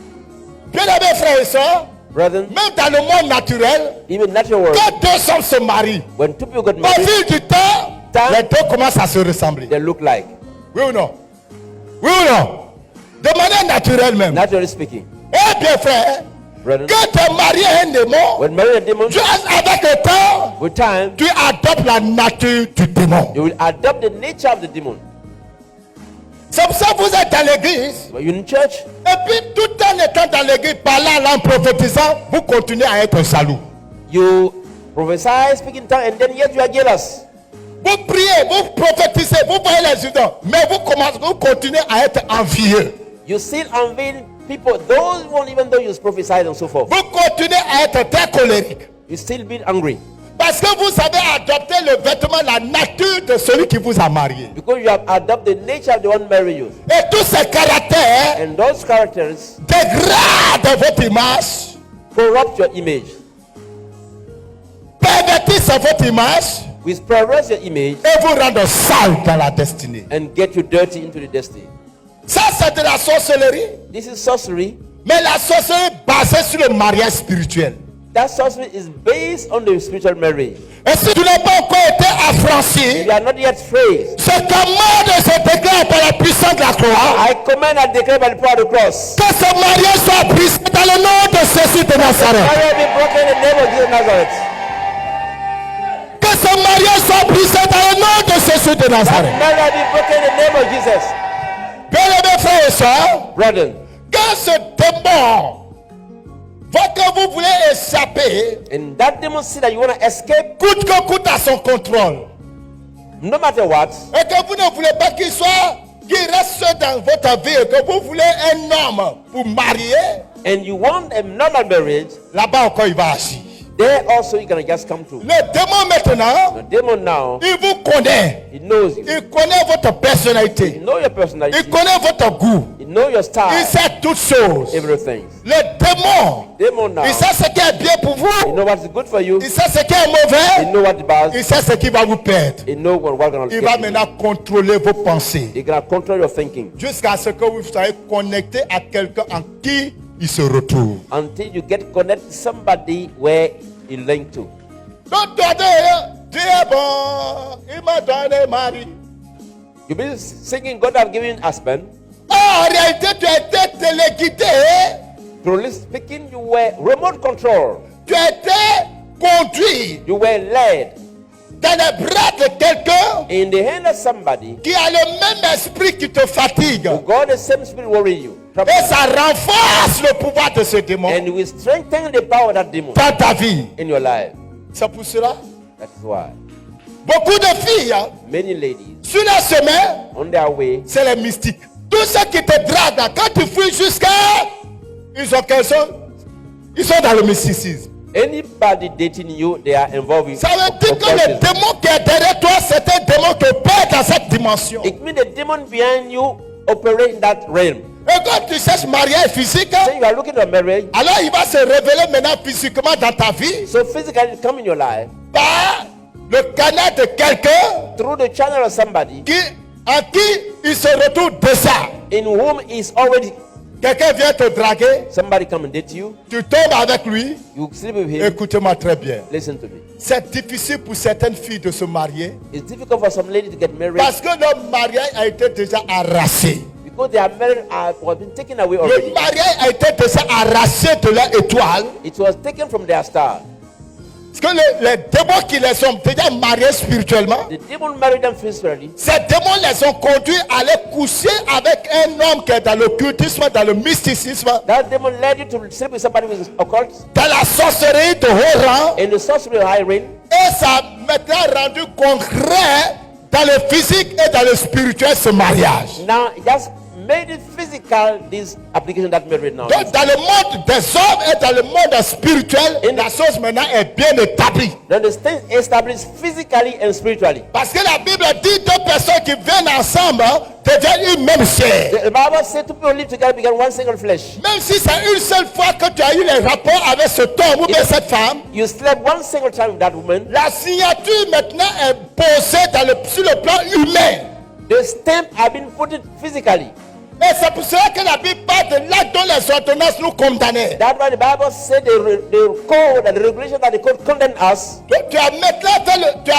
Bien-aimés frères et sœurs, Brethren, même dans le monde naturel, even natural world, quand deux hommes se marient, when two people got au married, fil du temps, les deux commencent à se ressembler. they look like. Oui ou non? Oui ou non? De manière naturelle même. Naturally speaking. Eh bien frère, Brethren, quand tu es marié à un démon, when married a demon, avec le temps, with time, tu adoptes la nature du démon. you will adopt the nature of the demon. C'est pour ça que vous êtes dans l'église. But you're in church, Et puis tout en étant dans l'église, parlant, en prophétisant, vous continuez à être jaloux. you prophesy, speak in tongues, and then yet you are jealous. Vous priez, vous prophétisez, vous voyez les résultats, mais vous continuez à être envieux. You still envy people, those won't even though you prophesy and so forth. Vous continuez à être très colérique. You still be angry Parce que vous avez adopté le vêtement, la nature de celui qui vous a marié. because you have adopted the nature of the one marry you. Et tous ces caractères And those characters dégradent votre image, corrupt your image, pervertissent votre image, which perverts your image et vous rendre sale dans la destinée. and get you dirty into the destiny. Ça, c'est de la sorcellerie. This is sorcery. Mais la sorcellerie basée sur le mariage spirituel. That sorcery is based on the spiritual marriage. Et si tu n'as pas encore été affranchi, You are not yet free. ce commande et se déclare par la puissance de la croix. I command and declare by the power of the cross. Que ce mariage soit brisé dans le nom de Jésus de Nazareth. Fire be broken in the name of Jesus of Nazareth. Que ce mariage soit brisé dans le nom de Jésus de Nazareth. Fire be broken in the name of Jesus. Bien-aimés frères et sœurs, Brethren, quand ce démon voit que vous voulez échapper, and that demon see that you want to escape, coûte que coûte à son contrôle, no matter what, et que vous ne voulez pas qu'il reste dans votre vie, et que vous voulez un homme pour marier, and you want a normal marriage, là-bas encore il va agir. there also you're going to just come to. Le démon maintenant, The demon now, il vous connaît. he knows you. Il connaît votre He personnalité. knows your personality. Il connaît votre goût. He knows your Il style. sait toutes choses. Everything. Le démon, Demon now, il sait ce qui est bien pour he vous. knows what's good for you. Il sait ce qui est He mauvais. knows what's bad. Il sait ce qui va vous perdre. He knows what's going to Il va get you. maintenant contrôler vos pensées. He's going to control your thinking Jusqu'à ce que vous soyez connecté à quelqu'un en qui il se retrouve. until you get connected to somebody where you link to. Donc, Dieu est bon. Il m'a donné mari. You've been singing, God have given you husband. En réalité, tu as été téléguidé. Truly speaking, you were remote control. Tu as été conduit You were led dans les bras de quelqu'un in the hand of somebody qui a le même esprit qui te fatigue. who got the same spirit worrying you. Et ça renforce le pouvoir de ce démon And will strengthen the power of that demon dans ta vie. in your life. C'est pour cela. That is why Beaucoup de filles, many ladies sur la semaine, on their way, c'est les mystiques. Tous ceux qui te draguent, quand tu fuis jusqu'à... Ils sont dans le mysticisme. anybody dating you, they are involved in Ça veut dire que le occultism. démon qui est derrière toi, c'est un démon qui opère dans cette dimension. It means the demon behind you operate in that realm. Et quand tu cherches mariage physique, So you are looking at marriage, alors il va se révéler maintenant physiquement dans ta vie so physically it come in your life par le canal de quelqu'un through the channel of somebody en qui il se retrouve déjà. in whom is already Quelqu'un vient te draguer, somebody come and date you. tu tombes avec lui. You sleep with him. Écoutez-moi très bien. Listen to me. C'est difficile pour certaines filles de se marier It's difficult for some lady to get married parce que leur mariage a été déjà arraché. because they are married or been taken away already. Le mariage a été déjà arraché de leur étoile. It was taken from their star. Parce que les démons qui les ont déjà mariés spirituellement, The demon married them physically. ces démons les ont conduits à aller coucher avec un homme qui est dans l'occultisme, dans le mysticisme, That demon led you to sleep with somebody who is occult dans la sorcellerie de haut rang. in the sorcery of high rank. Et ça a maintenant rendu concret dans le physique et dans le spirituel ce mariage. Now it just made it physical, this application that married now. Donc dans le monde des hommes et dans le monde spirituel, la chose maintenant est bien établie. Then the thing established physically and spiritually. Parce que la Bible dit deux personnes qui viennent ensemble deviennent une même chair. The Bible said two people live together become one single flesh. Même si c'est une seule fois que tu as eu les rapports avec cet homme ou bien cette femme, You slept one single time with that woman. la signature maintenant est posée sur le plan humain. The stamp have been put it physically. Et c'est pour cela que la Bible parle de l'acte dont les ordonnances nous condamnaient. That's why the Bible said the code and the regulation that the code condemn us. Donc tu as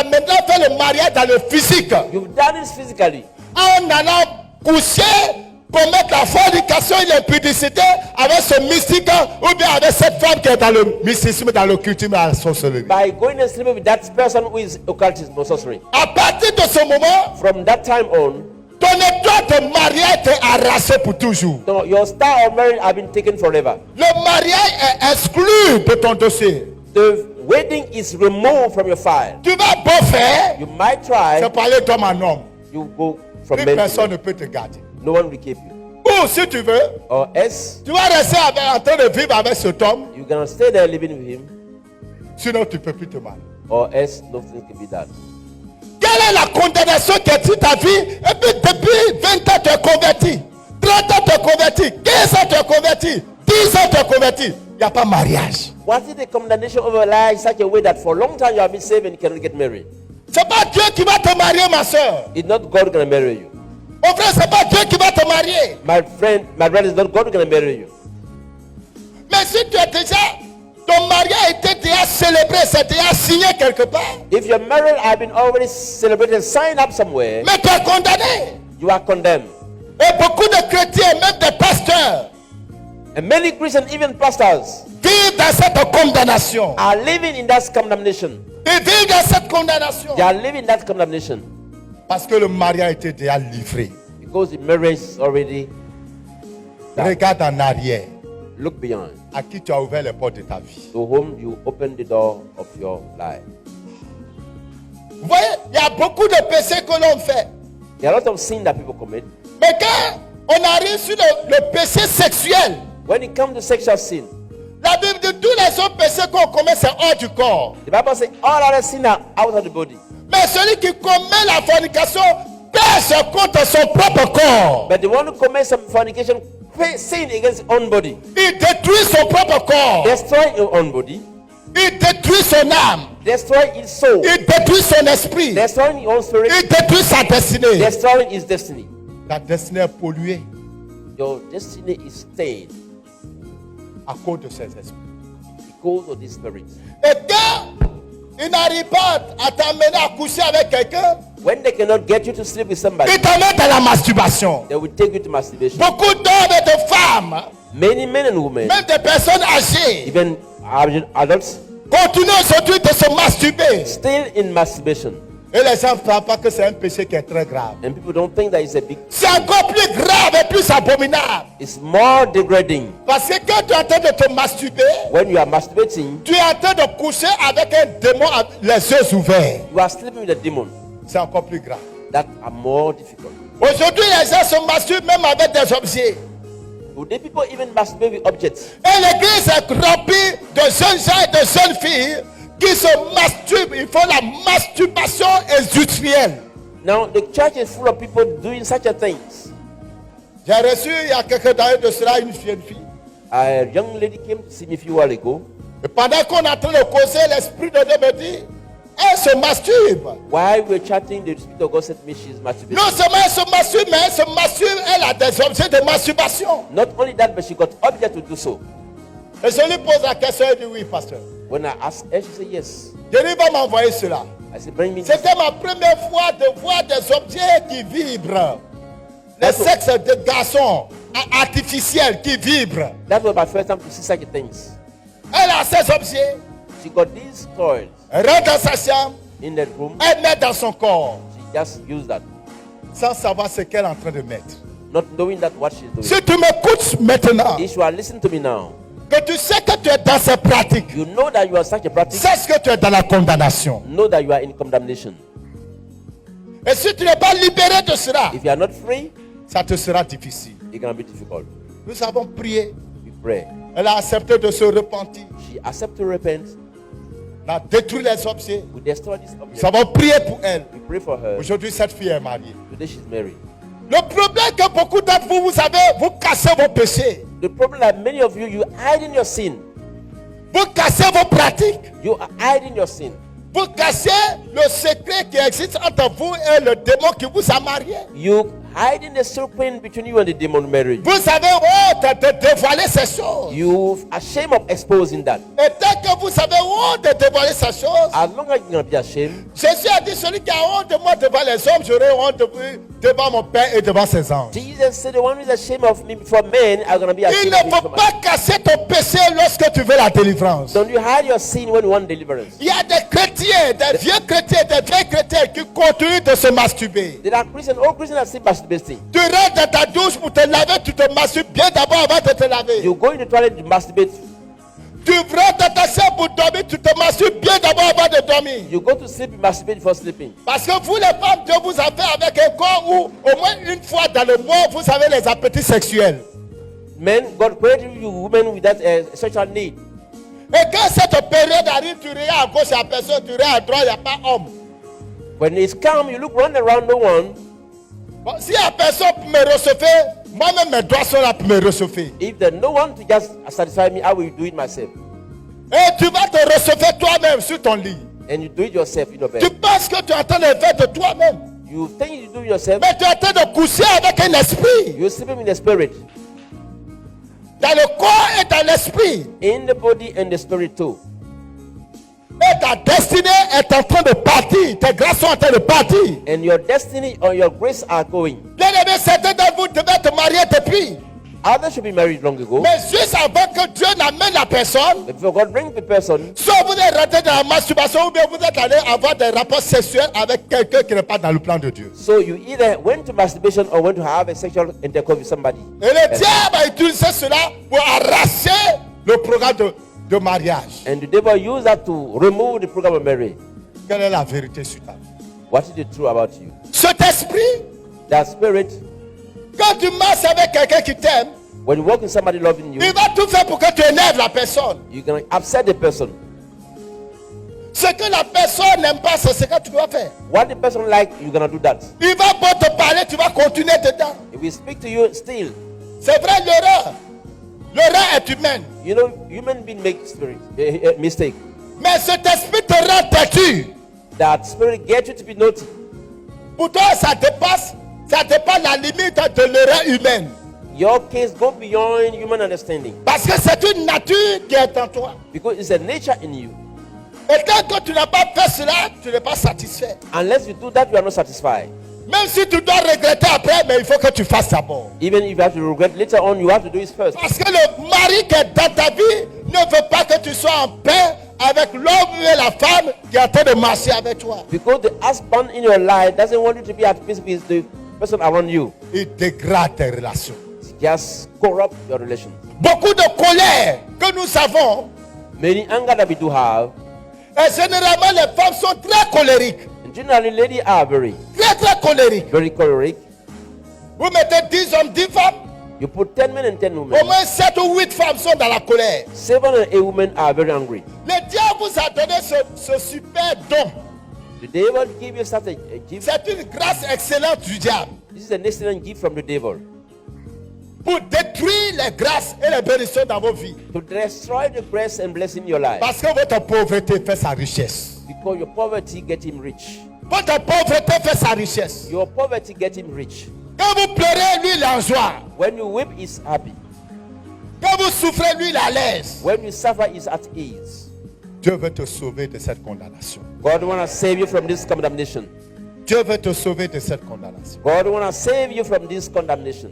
maintenant fait le mariage dans le physique. You've done it physically. En allant coucher, commettre la fornication et l'impudicité avec ce mystique ou bien avec cette femme qui est dans le mysticisme, dans l'occultisme et la sorcellerie. By going and sleeping with that person who is occultism or sorcery. À partir de ce moment, From that time on, ton étoile de mariage est arraché pour toujours. so your star of marriage have been taken forever. Le mariage est exclu de ton dossier. The wedding is removed from your file. Tu vas beau faire, You might try, c'est parler d'homme en homme. you go from Plus men to personne men. ne peut te garder. No one will keep you. Ou si tu veux, Or else, tu vas rester en train de vivre avec cet homme, you're gonna stay there living with him. sinon tu ne peux plus te marier. Or else, nothing can be done. Quelle est la condamnation qui est sur ta vie? Et puis depuis 20 ans tu es converti, 30 ans tu es converti, 15 ans tu es converti, 10 ans tu es converti. Il n'y a pas mariage. What is the condemnation of your life in such a way that for a long time you have been saved and you cannot get married? C'est pas Dieu qui va te marier, ma soeur. It's not God going to marry you. Mon frère, c'est pas Dieu qui va te marier. My friend, my brother, is not God going to marry you. Mais si tu es déjà, ton mariage a été déjà célébré, c'est déjà signé quelque part. If your marriage have been already celebrated, signed up somewhere, Mais tu es condamné. you are condemned. Et beaucoup de chrétiens, même des pasteurs, And many Christians, even pastors, vivent dans cette condamnation. are living in that condemnation. Ils vivent dans cette condamnation. They are living in that condemnation Parce que le mariage a été déjà livré. because the marriage is already done. Regarde en arrière. Look beyond. À qui tu as ouvert les portes de ta vie. To whom you open the door of your life. Vous voyez, il y a beaucoup de péchés que l'on fait. There are a lot of sin that people commit. Mais quand on arrive sur le péché sexuel, When it comes to sexual sin, la Bible dit tous les autres péchés qu'on commet, c'est hors du corps. the Bible says all other sin are out of the body. Mais celui qui commet la fornication pêche contre son propre corps. But the one who commits some fornication, sin against his own body, Il détruit son propre corps. destroy your own body, Il détruit son âme. destroy his soul, Il détruit son esprit. destroying your own spirit, Il détruit sa destinée. destroying his destiny. Ta destinée est polluée Your destiny is stained à cause de ces esprits. because of this spirit. Et quand il n'arrive pas à t'amener à coucher avec quelqu'un, When they cannot get you to sleep with somebody, il t'amène dans la masturbation. they will take you to masturbation. Beaucoup d'hommes et de femmes, Many men and women, même des personnes âgées, even adults, continuent aujourd'hui de se masturber. still in masturbation. Et les gens ne savent pas que c'est un péché qui est très grave. And people don't think that it's a big, C'est encore plus grave et plus abominable. it's more degrading. Parce que quand tu es en train de te masturber, When you are masturbating, tu es en train de coucher avec un démon avec les yeux ouverts. you are sleeping with a demon. C'est encore plus grave. That are more difficult. Aujourd'hui, les gens se masturbent même avec des objets. Today, people even masturbate with objects. Et l'église est remplie de jeunes gens et de jeunes filles qui se masturbent. Ils font la masturbation industrielle. Now, the church is full of people doing such a things. J'ai reçu il y a quelques années de cela une jeune fille. A young lady came to see me a few while ago. Et pendant qu'on est en train de causer, l'esprit de Dieu me dit, elle se masturbe. While we were chatting, the Spirit of God said to me she's masturbating. Non seulement elle se masturbe, mais elle se masturbe, elle a des objets de masturbation. Not only that, but she got object to do so. Et je lui pose la question, elle dit oui, pasteur. When I asked her, she said yes. Je lui va m'envoyer cela. I said, bring me this. C'était ma première fois de voir des objets qui vibrent. Les sexes de garçons artificiels qui vibrent. That was my first time to see such things. Elle a ces objets, She got these toys elle rentre dans sa chambre, in that room. elle met dans son corps, She just used that, sans savoir ce qu'elle est en train de mettre. not knowing that what she's doing. Si tu m'écoutes maintenant, If you are listening to me now, que tu sais que tu es dans ces pratiques, you know that you are such a practice. sache que tu es dans la condamnation. Know that you are in condemnation. Et si tu n'es pas libéré de cela, If you are not free, ça te sera difficile. it's going to be difficult. Nous avons prié, We pray. elle a accepté de se repentir, She accepted to repent. elle a détruit les objets. We destroy this Nous object. avons prié pour elle. We pray for her. Aujourd'hui, cette fille est mariée. Today she's married. Le problème que beaucoup d'entre vous, vous savez, vous cassez vos péchés. The problem that many of you hide in your sin. Vous cassez vos pratiques. You are hiding your sin. Vous cassez le secret qui existe entre vous et le démon qui vous a marié. You hiding the serpent between you and the demon marriage. Vous avez honte de dévoiler ces choses. You are ashamed of exposing that. Et dès que vous avez honte de dévoiler ces choses, As long as you're going to be ashamed, Jésus a dit, celui qui a honte de moi devant les hommes, j'aurai honte de lui devant mon Père et devant ses anges. Jesus said, the one who is ashamed of me before men are going to be Il ashamed ne of me faut before pas casser ton péché lorsque tu veux la délivrance. Don't you hide your sin when you want deliverance. Il y a des chrétiens, des vieux chrétiens, des vieilles chrétiens qui continuent de se masturber. There are Christians, all Christians are still masturbating. Tu rentres dans ta douche pour te laver, tu te masturbes bien d'abord avant de te laver. You go in the toilet to masturbate. Tu rentres dans ta chambre pour dormir, tu te masturbes bien d'abord avant de dormir. You go to sleep, you masturbate before sleeping. Parce que vous les femmes, Dieu vous a fait avec un corps où au moins une fois dans le mois, vous avez les appétits sexuels. Men, God created you women with that sexual need. Et quand cette période arrive, tu regardes à gauche, il n'y a personne, tu regardes à droite, il n'y a pas homme. When it's calm, you look round around, no one. Bon, s'il n'y a personne pour me recevoir, moi-même mes doigts sont là pour me recevoir. If there's no one to just satisfy me, I will do it myself. Et tu vas te recevoir toi-même sur ton lit. and you do it yourself in your Tu bed. penses que tu es en train de faire de toi-même. You think you do it yourself, Mais tu es en train de coucher avec un esprit. you're sleeping in the spirit, Dans le corps et dans l'esprit. in the body and the spirit too. Et ta destinée est en train de partir. Tes grâces sont en train de partir. And your destiny or your grace are going. Bien aimé, certains d'entre vous devaient te marier depuis. Others should be married long ago. Mais juste avant que Dieu n'amène la personne, But before God brings the person, soit vous êtes rentré dans la masturbation ou bien vous êtes allé avoir des rapports sexuels avec quelqu'un qui n'est pas dans le plan de Dieu. so you either went to masturbation or went to have a sexual intercourse with somebody. Et le diable a utilisé cela pour arracher le programme de mariage. And the devil used that to remove the program of marriage. Quelle est la vérité sur ta vie? What is the truth about you? Cet esprit, That spirit, quand tu marches avec quelqu'un qui t'aime, when you walk with somebody loving you, il va tout faire pour que tu énerves la personne. you can upset the person. Ce que la personne n'aime pas, c'est ce que tu dois faire. What the person like, you're gonna do that. Il va pas te parler, tu vas continuer dedans. If we speak to you still, C'est vrai, l'erreur. L'erreur est humaine. you know, human being make mistake. Mais cet esprit te rend têtu. That spirit get you to be naughty. Pour toi, ça dépasse la limite de l'erreur humaine. Your case go beyond human understanding Parce que c'est une nature qui est en toi. because it's a nature in you. Et tant que tu n'as pas fait cela, tu n'es pas satisfait. Unless you do that, you are not satisfied. Même si tu dois regretter après, mais il faut que tu fasses d'abord. Even if you have to regret later on, you have to do it first. Parce que le mari qui est dans ta vie ne veut pas que tu sois en paix avec l'homme et la femme qui est en train de marcher avec toi. Because the husband in your life doesn't want you to be at peace with the person around you. Il dégrade tes relations. It just corrupt your relation. Beaucoup de colère que nous avons, Many anger that we do have, et généralement les femmes sont très colériques. and generally ladies are very Très colériques. choleric. Vous mettez 10 hommes, 10 femmes, You put 10 men and 10 au women. moins 7 ou 8 femmes sont dans la colère. 7 and 8 women are very angry. Le diable vous a donné ce super don. The devil give you such a gift. C'est une grâce excellente du diable This is an excellent gift from the devil pour détruire les grâces et les bénédictions dans vos vies. to destroy the grace and blessing in your life. Parce que votre pauvreté fait sa richesse. Because your poverty get him rich. Votre pauvreté fait sa richesse. Your poverty get him rich. Quand vous pleurez, lui, il est en joie. When you weep, he's happy. Quand vous souffrez, lui, il est à l'aise. When you suffer, he's at ease. Dieu veut te sauver de cette condamnation. God want to save you from this condemnation. Dieu veut te sauver de cette condamnation. God want to save you from this condemnation.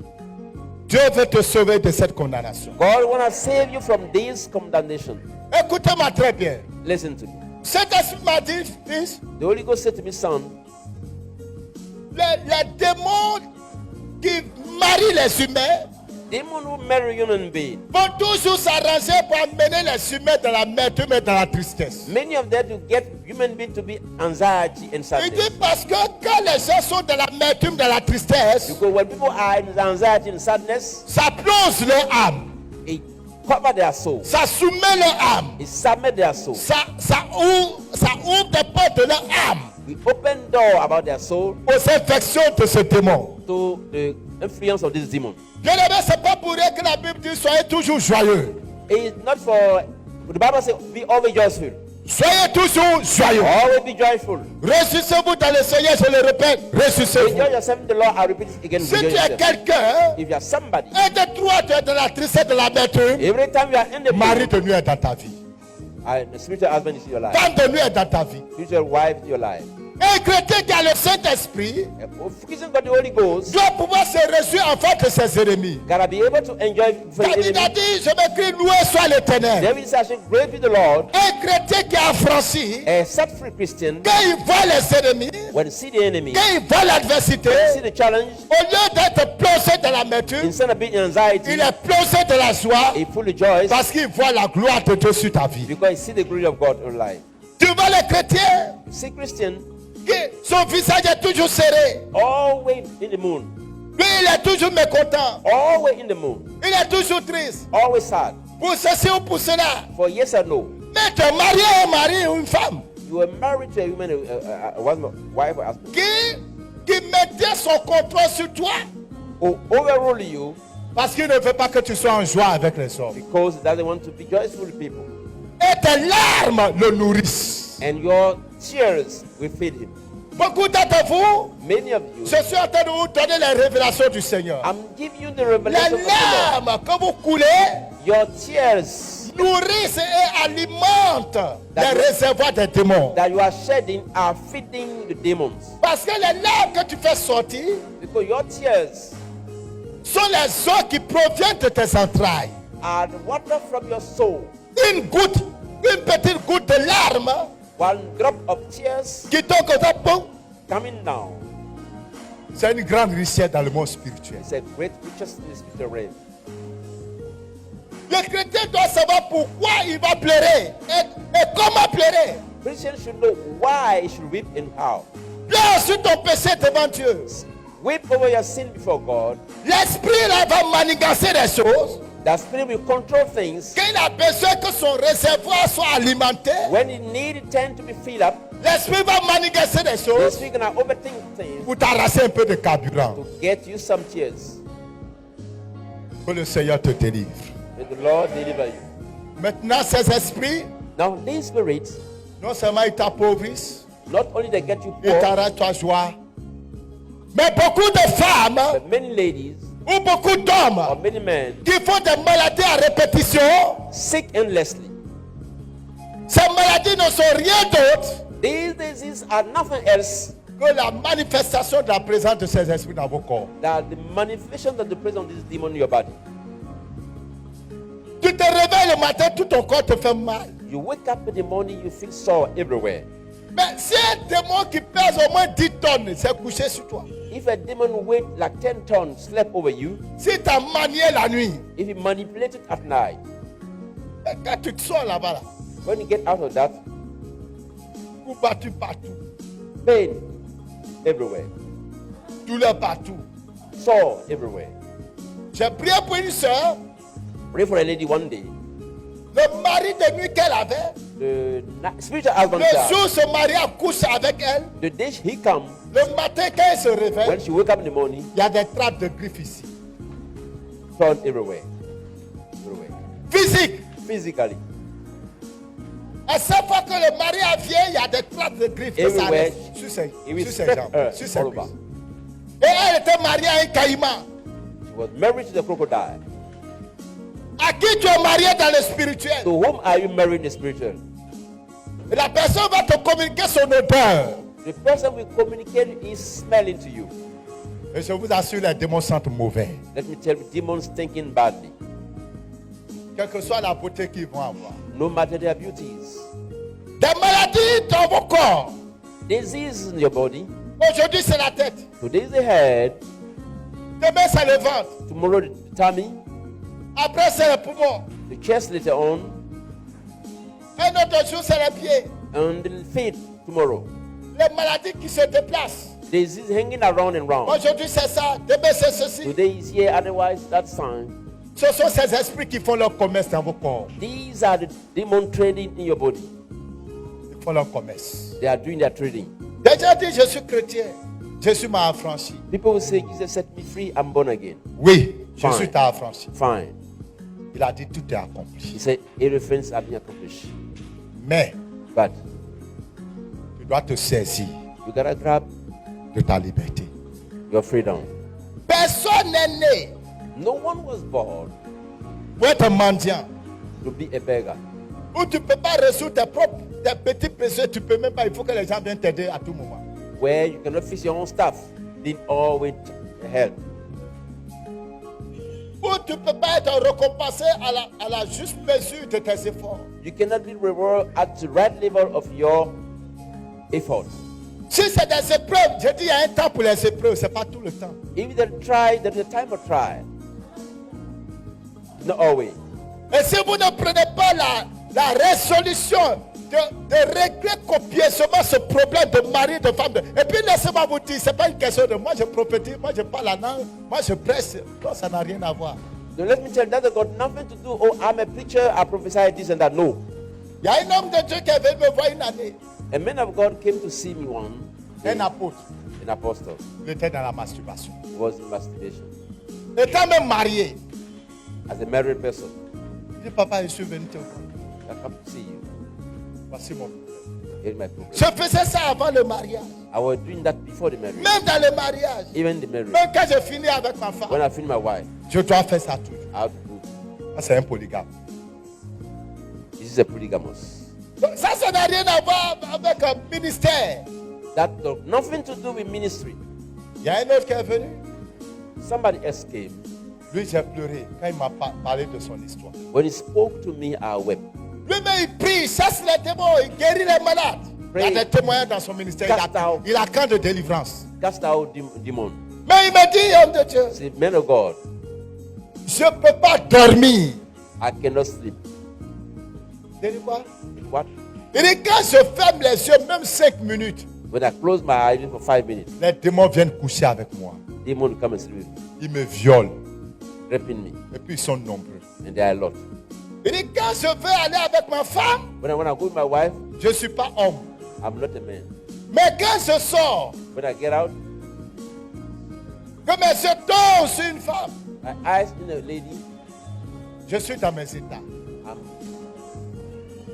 Dieu veut te sauver de cette condamnation. God want to save you from this condemnation. Écoutez-moi très bien. Listen to me. Cet esprit m'a dit, fils, The Holy Ghost said to me, son, les démons qui marient les humains demon who marry human being, vont toujours s'arranger pour amener les humains dans l'amertume et dans la tristesse. many of them to get human being to be anxiety and Il sadness. dit parce que quand les gens sont dans l'amertume, dans la tristesse, Because when people are in anxiety and sadness, ça plonge leur âme, it cover their soul. ça soumet leur âme, It submit their soul. ça ouvre des portes de leur âme We open door about their soul aux infections de ce démon. to the influence of this demon. Bien aimé, c'est pas pour rien que la Bible dit soyez toujours joyeux. It's not for the Bible says be always joyful. Soyez toujours joyeux. Always be joyful. Réjouissez-vous dans le Seigneur, je le répète, réjouissez-vous. Rejoice yourself in the Lord. I repeat it again. Si Rejoice tu es yourself. quelqu'un, If you are somebody, un de trois, tu es dans la tristesse, de l'amertume, every time you are in the mari de nuit est dans ta vie. and the spiritual husband is in your life, Femme de nuit est dans ta vie. spiritual wife in your life. Un chrétien qui a le Saint-Esprit Christian got the Holy Ghost, doit pouvoir se réjouir en face de ses ennemis. gotta be able to enjoy for the David a enemy. dit, je m'écris, loué soit l'Éternel. David says, "Great be the Lord." Un chrétien qui a affranchi, A set-free Christian, quand il voit les ennemis, when see the enemy, quand il voit l'adversité, see the challenge, au lieu d'être plongé dans l'amertume, instead of being in anxiety, il est plongé dans la joie he fully rejoices parce qu'il voit la gloire de Dieu sur ta vie. because he see the glory of God in your life. Tu vois les chrétiens See Christian, qui son visage est toujours serré. always in the moon, Lui, il est toujours mécontent. always in the moon, Il est toujours triste. always sad. Pour ceci ou pour cela. For yes or no, Mais tu es marié à un mari ou une femme you were married to a woman, a wife or husband, qui maintient son contrôle sur toi who overrule you parce qu'il ne veut pas que tu sois en joie avec les hommes. because he doesn't want to be joyful with people. Et tes larmes le nourrissent. And your tears will feed him. Beaucoup d'entre vous, Many of you, je suis en train de vous donner les révélations du Seigneur. I'm giving you the Les revelation of the Lord. larmes que vous coulez Your tears nourrissent et alimentent les réservoirs des démons. that you are shedding are feeding the demons. Parce que les larmes que tu fais sortir Because your tears sont les eaux qui proviennent de tes entrailles. are the water from your soul. Une goutte, une petite goutte de larmes One drop of tears qui tombe comme ça, boum, coming down. c'est une grande richesse dans le monde spirituel. It's a great riches in the spiritual realm. Le chrétien doit savoir pourquoi il va pleurer et comment pleurer. Christians should know why you should weep and how. Pleure sur ton péché devant Dieu. Weep over your sin before God. L'esprit là va manigancer les choses. The spirit will control things. Quand il a besoin que son réservoir soit alimenté, When you need it tend to be filled up, l'esprit va manigancer les the choses spirit gonna overthink things pour t'arracher un peu de carburant. to get you some tears. Que le Seigneur te délivre. May the Lord deliver you. Maintenant, ces esprits, Now these spirits, non seulement ils t'appauvrissent, not only they get you ils poor, t'arrachent ta joie, mais beaucoup de femmes but many ladies ou beaucoup or d'hommes many men qui font des maladies à répétition, sick endlessly. ces maladies ne sont rien d'autre These diseases are nothing else que la manifestation de la présence de ces esprits dans vos corps. than the manifestation of the presence of this demon in your body. Tu te réveilles le matin, tout ton corps te fait mal. You wake up in the morning, you feel sore everywhere. Mais si un démon qui pèse au moins 10 tonnes s'est couché sur toi, If a demon weight like 10 tons slept over you, si tu as manié la nuit, if you manipulate it at night, et quand tu te sors là-bas, là, when you get out of that, coup battu partout, pain everywhere, douleur partout. sore everywhere. J'ai prié pour une soeur, Pray for a lady one day. le mari de nuit qu'elle avait, The spiritual husband le died. jour ce mari a couché avec elle, The day he come, le matin quand elle se réveille, when she wake up in the morning, il y a des traces de griffes ici. torn everywhere. Everywhere. Physique. Physically. À chaque fois que le mari a vieilli, il y a des traces de griffes que ça Everywhere. reste sur ses, It will sur ses spread jambes, her sur ses all over. cuisses. Et elle était mariée à un caïman. She was married to the crocodile. À qui tu es marié dans le spirituel? To whom are you married in the spiritual? Et la personne va te communiquer son odeur. The person will communicate his smelling to you. Et je vous assure, les démons sentent mauvais. Let me tell you, demons thinking badly. Quelle que soit la beauté qu'ils vont avoir. No matter their beauties. Des maladies dans vos corps. Disease in your body. Aujourd'hui, c'est la tête. Today is the head. Demain, c'est le ventre. Tomorrow the tummy. Après, c'est le poumon. The chest later on. Un autre jour, c'est les pieds. And the feet tomorrow. Les maladies qui se déplacent. Disease hanging around and round. Aujourd'hui, c'est ça. Demain, c'est ceci. Today is here, otherwise that's fine. Ce sont ces esprits qui font leur commerce dans vos corps. These are the demon trading in your body. Ils font leur commerce. They are doing their trading. Déjà dit, je suis chrétien. Jésus m'a affranchi. People will say, Jesus set me free, I'm born again. Oui, Fine. Jésus t'a affranchi. Fine. Il a dit, tout est accompli. He said, everything has been accomplished. Mais, But tu dois te saisir you gotta grab de ta liberté. your freedom. Personne n'est né No one was born pour être mendiant. to be a beggar. Où tu ne peux pas résoudre tes petits péchés, tu peux même pas. Il faut que les gens viennent t'aider à tout moment. Where you cannot fix your own stuff, need always help. Où tu ne peux pas être récompensé à la juste mesure de tes efforts. You cannot be rewarded at the right level of your effort. Si c'est des épreuves, je dis il y a un temps pour les épreuves, ce n'est pas tout le temps. If they try, there's a time of trial. Not always. Et si vous ne prenez pas la résolution de régler copieusement ce problème de mari, de femme, et puis laissez-moi vous dire, ce n'est pas une question de moi je prophétise, moi je parle la langue, moi je presse, non, ça n'a rien à voir. So let me tell you, that's got nothing to do. Oh, I'm a preacher, I prophesy this and that. No. Il y a un homme de Dieu qui est venu me voir une année, A man of God came to see me one day, un apôtre, an apostle. il était dans la masturbation. He was in masturbation. Étant même marié, As a married person, il dit, papa, je suis venu te voir, I come to see you. voici mon problème. Hearing my program. Je faisais ça avant le mariage. I was doing that before the marriage. Même dans le mariage. Even the marriage. Même quand je finis avec ma When femme. I finish my wife, Je dois faire ça toujours. I have to do. Ça, c'est un polygame. This is a polygamous. Donc, ça n'a rien à voir avec un ministère. That got nothing to do with ministry. Il y a un autre qui est venu. Somebody else came. Lui, j'ai pleuré quand il m'a parlé de son histoire. When he spoke to me, I wept. Lui-même, il prie, il chasse les démons, il guérit les malades. Il y a des témoins dans son ministère. Il a camp de délivrance. Cast out demon. Mais il me dit, homme de Dieu, Say, man of God, je ne peux pas dormir. I cannot sleep. Il dit quoi? What? Il dit, quand je ferme les yeux, même 5 minutes, When I close my eyes for 5 minutes, les démons viennent coucher avec moi. demons come and sleep with me, Ils me violent. raping me, Et puis ils sont nombreux. and they are a lot. Il dit, quand je veux aller avec ma femme, When I go with my wife, je ne suis pas homme. I'm not a man. Mais quand je sors, When I get out, que mes yeux tombent sur une femme, my eyes in a lady, je suis dans mes états. I'm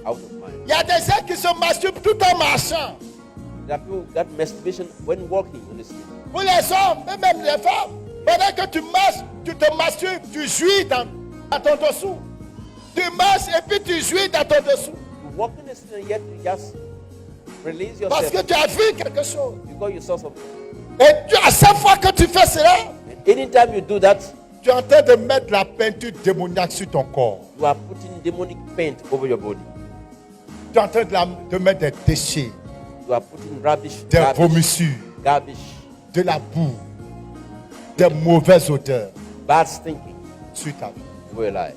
out of mind. Il y a des gens qui se masturbent tout en marchant. There are people that masturbation when walking on the street. Pour les hommes, et même les femmes, pendant que tu marches, tu te masturbes, tu jouis dans ton dessous. Tu marches et puis tu jouis dans ton dessous. You walk in the street and yet you just release Parce yourself que tu as vu quelque chose. because you saw something. Et à chaque fois que tu fais cela, And anytime you do that, tu es en train de mettre la peinture démoniaque sur ton corps. you are putting demonic paint over your body. Tu es en train de mettre des déchets, You are putting rubbish, des garbage, vomissures, garbage, de la boue, des mauvaises odeurs bad thinking sur ta vie. over your life.